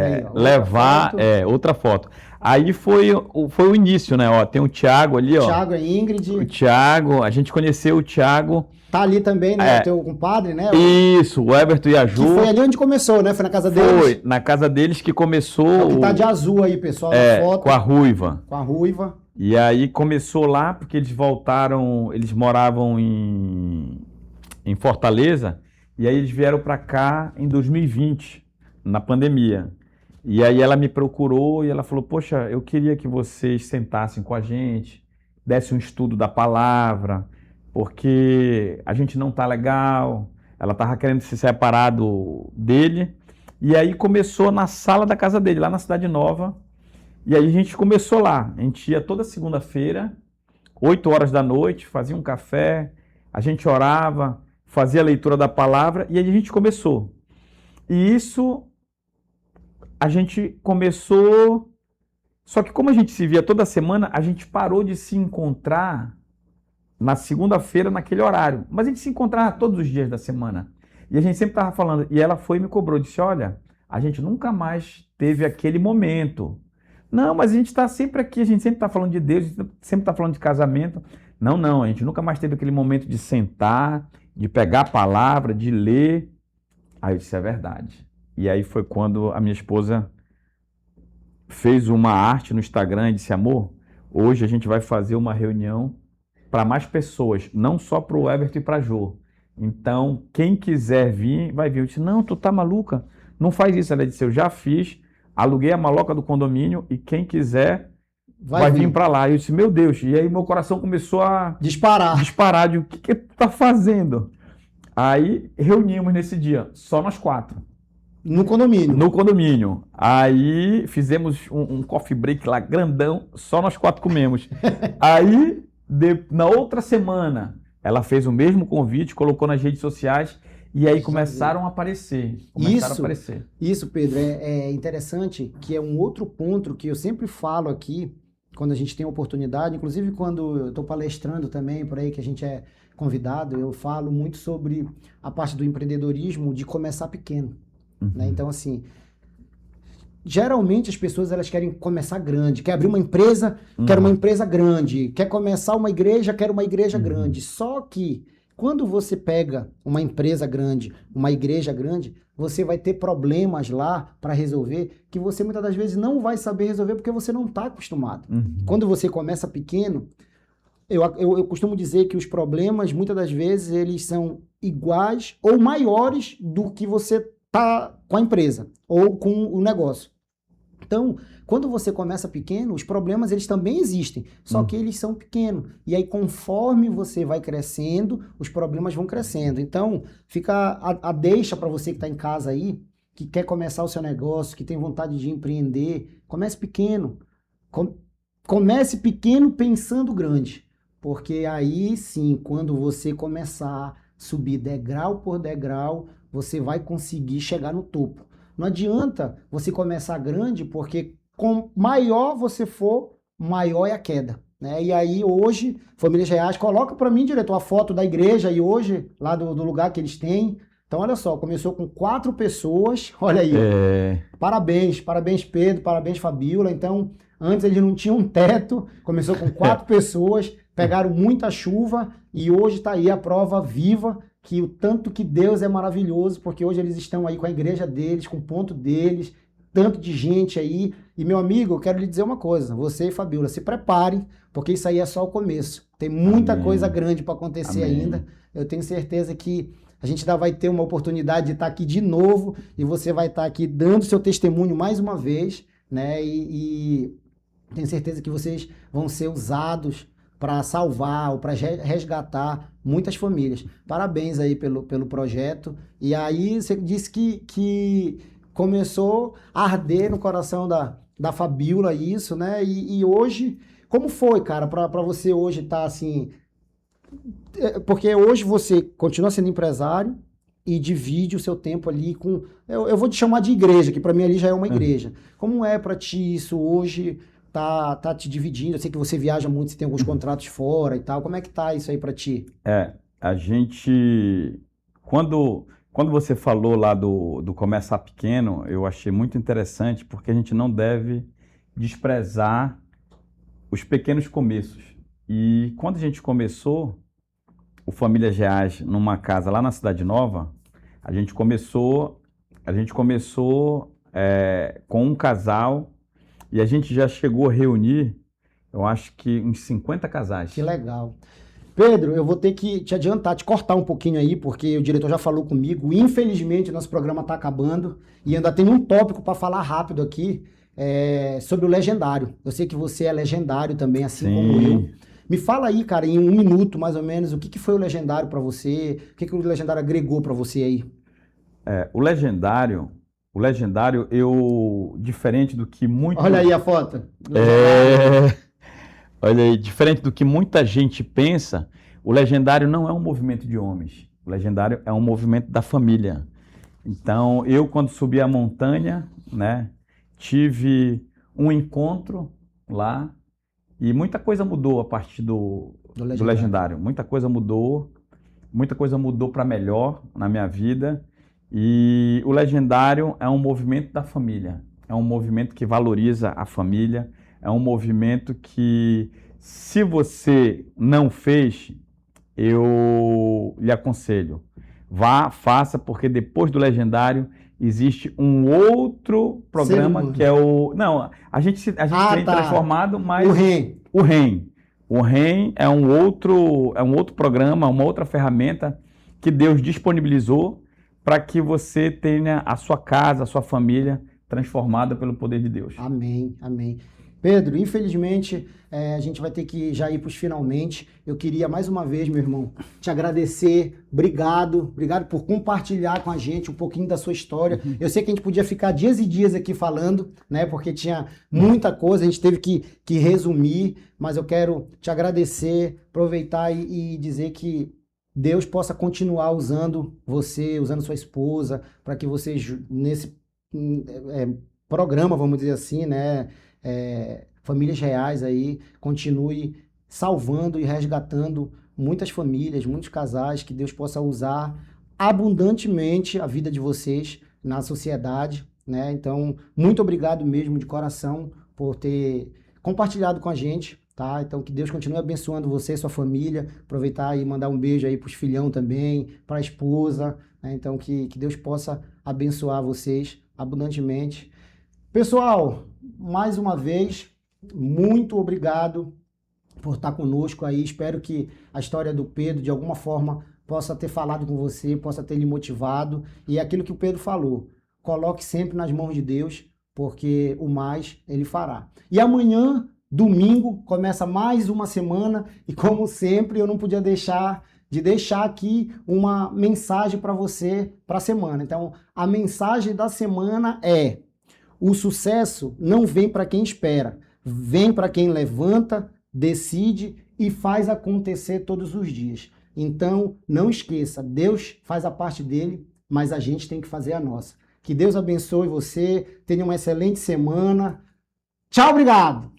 aí, ó, outra levar foto. levar Olha aí, ó, outra levar foto. outra foto. Aí foi o início, né? Ó, tem o Thiago ali, ó. Thiago e O Ingrid. Thiago, a gente conheceu o Thiago. Tá ali também, né? O teu compadre, né? Isso, o Everton e a Que Ju. foi ali onde começou, né? Foi na casa deles. Foi na casa deles que começou É o que tá de azul aí, pessoal, na foto. com a Ruiva. Com a ruiva. E aí começou lá porque eles voltaram, eles moravam em Fortaleza, e aí eles vieram para cá em 2020, na pandemia. E aí ela me procurou e ela falou: poxa, eu queria que vocês sentassem com a gente, dessem um estudo da palavra, porque a gente não tá legal. Ela tava querendo se separar dele. E aí começou na sala da casa dele, lá na Cidade Nova. E aí a gente começou lá. A gente ia toda segunda-feira, 8 horas da noite, fazia um café, a gente orava, fazia a leitura da palavra, e aí a gente começou. E isso a gente começou. Só que como a gente se via toda semana, a gente parou de se encontrar na segunda-feira, naquele horário. Mas a gente se encontrava todos os dias da semana. E a gente sempre estava falando. E ela foi e me cobrou, disse: olha, a gente nunca mais teve aquele momento. Não, mas a gente está sempre aqui, a gente sempre está falando de Deus, a gente sempre está falando de casamento. Não, a gente nunca mais teve aquele momento de sentar, de pegar a palavra, de ler. Aí eu disse: é verdade. E aí foi quando a minha esposa fez uma arte no Instagram e disse: amor, hoje a gente vai fazer uma reunião para mais pessoas, não só para o Everton e para a Jo. Então, quem quiser vir, vai vir. Eu disse: não, tu tá maluca? Não faz isso. Ela disse: eu já fiz, aluguei a maloca do condomínio e quem quiser vai vir para lá. Eu disse: meu Deus. E aí meu coração começou a disparar. De o que tu tá fazendo? Aí reunimos nesse dia, só nós 4. No condomínio. No condomínio. Aí fizemos um coffee break lá, grandão, só nós 4 comemos. Aí, na outra semana, ela fez o mesmo convite, colocou nas redes sociais, e aí começaram a aparecer. Isso, Pedro, é interessante, que é um outro ponto que eu sempre falo aqui, quando a gente tem oportunidade, inclusive quando eu estou palestrando também, por aí que a gente é convidado, eu falo muito sobre a parte do empreendedorismo, de começar pequeno. Né? Então, assim, geralmente as pessoas elas querem começar grande, quer abrir uma empresa, quer uma empresa grande, quer começar uma igreja, quer uma igreja grande. Só que quando você pega uma empresa grande, uma igreja grande, você vai ter problemas lá para resolver que você muitas das vezes não vai saber resolver porque você não está acostumado. Quando você começa pequeno, eu costumo dizer que os problemas muitas das vezes eles são iguais ou maiores do que você tá com a empresa ou com o negócio. Então, quando você começa pequeno, os problemas eles também existem, só que eles são pequenos. E aí, conforme você vai crescendo, os problemas vão crescendo. Então, fica a deixa para você que está em casa aí, que quer começar o seu negócio, que tem vontade de empreender, comece pequeno. Comece pequeno pensando grande. Porque aí sim, quando você começar a subir degrau por degrau, você vai conseguir chegar no topo. Não adianta você começar grande, porque com maior você for, maior é a queda. Né? E aí hoje, Famílias Reais, coloca para mim, diretor, a foto da igreja e hoje, lá do lugar que eles têm. Então, olha só, começou com 4 pessoas, olha aí. Parabéns Pedro, parabéns Fabíola. Então, antes eles não tinham um teto, começou com 4 pessoas, pegaram muita chuva e hoje está aí a prova viva que o tanto que Deus é maravilhoso, porque hoje eles estão aí com a igreja deles, com o ponto deles, tanto de gente aí. E, meu amigo, eu quero lhe dizer uma coisa, você e Fabíola, se preparem, porque isso aí é só o começo. Tem muita coisa grande para acontecer ainda. Eu tenho certeza que a gente ainda vai ter uma oportunidade de estar aqui de novo e você vai estar aqui dando seu testemunho mais uma vez, né? E tenho certeza que vocês vão ser usados para salvar ou para resgatar muitas famílias. Parabéns aí pelo projeto. E aí você disse que começou a arder no coração da Fabíola isso, né? E hoje, como foi, cara, para você hoje estar assim... Porque hoje você continua sendo empresário e divide o seu tempo ali com... Eu vou te chamar de igreja, que para mim ali já é uma igreja. Como é para ti isso hoje... Tá te dividindo, eu sei que você viaja muito, você tem alguns contratos fora e tal, como é que tá isso aí pra ti? A gente, quando quando você falou lá do começar pequeno, eu achei muito interessante, porque a gente não deve desprezar os pequenos começos. E quando a gente começou o Famílias Reais numa casa lá na Cidade Nova, a gente começou com um casal e a gente já chegou a reunir, eu acho que uns 50 casais. Que legal. Pedro, eu vou ter que te adiantar, te cortar um pouquinho aí, porque o diretor já falou comigo. Infelizmente, nosso programa está acabando e ainda tem um tópico para falar rápido aqui sobre o legendário. Eu sei que você é legendário também, assim como eu. Me fala aí, cara, em 1 minuto, mais ou menos, o que foi o legendário para você? O que o legendário agregou para você aí? O legendário, diferente do que muito... Olha aí a foto. Olha aí, diferente do que muita gente pensa, o legendário não é um movimento de homens. O legendário é um movimento da família. Então, eu, quando subi a montanha, né, tive um encontro lá e muita coisa mudou a partir do legendário. Muita coisa mudou para melhor na minha vida. E o legendário é um movimento da família. É um movimento que valoriza a família. É um movimento que, se você não fez, eu lhe aconselho. Vá, faça, porque depois do legendário existe um outro programa que é o... Não, a gente tem transformado, mas... O REM. O REM é um outro programa, uma outra ferramenta que Deus disponibilizou para que você tenha a sua casa, a sua família transformada pelo poder de Deus. Amém, amém. Pedro, infelizmente, a gente vai ter que já ir para os finalmente. Eu queria mais uma vez, meu irmão, te agradecer. Obrigado por compartilhar com a gente um pouquinho da sua história. Eu sei que a gente podia ficar dias e dias aqui falando, né? Porque tinha muita coisa, a gente teve que resumir, mas eu quero te agradecer, aproveitar e dizer que Deus possa continuar usando você, usando sua esposa, para que vocês, nesse programa, vamos dizer assim, né? Famílias Reais aí, continue salvando e resgatando muitas famílias, muitos casais, que Deus possa usar abundantemente a vida de vocês na sociedade, né? Então, muito obrigado mesmo de coração por ter compartilhado com a gente, tá? Então, que Deus continue abençoando você e sua família. Aproveitar e mandar um beijo aí pros filhão também, para a esposa, né? Então, que Deus possa abençoar vocês abundantemente. Pessoal, mais uma vez, muito obrigado por estar conosco aí. Espero que a história do Pedro, de alguma forma, possa ter falado com você, possa ter lhe motivado. E é aquilo que o Pedro falou, coloque sempre nas mãos de Deus, porque o mais Ele fará. E amanhã, domingo, começa mais uma semana e, como sempre, eu não podia deixar aqui uma mensagem para você para a semana. Então, a mensagem da semana é: o sucesso não vem para quem espera, vem para quem levanta, decide e faz acontecer todos os dias. Então, não esqueça, Deus faz a parte dele, mas a gente tem que fazer a nossa. Que Deus abençoe você, tenha uma excelente semana. Tchau, obrigado!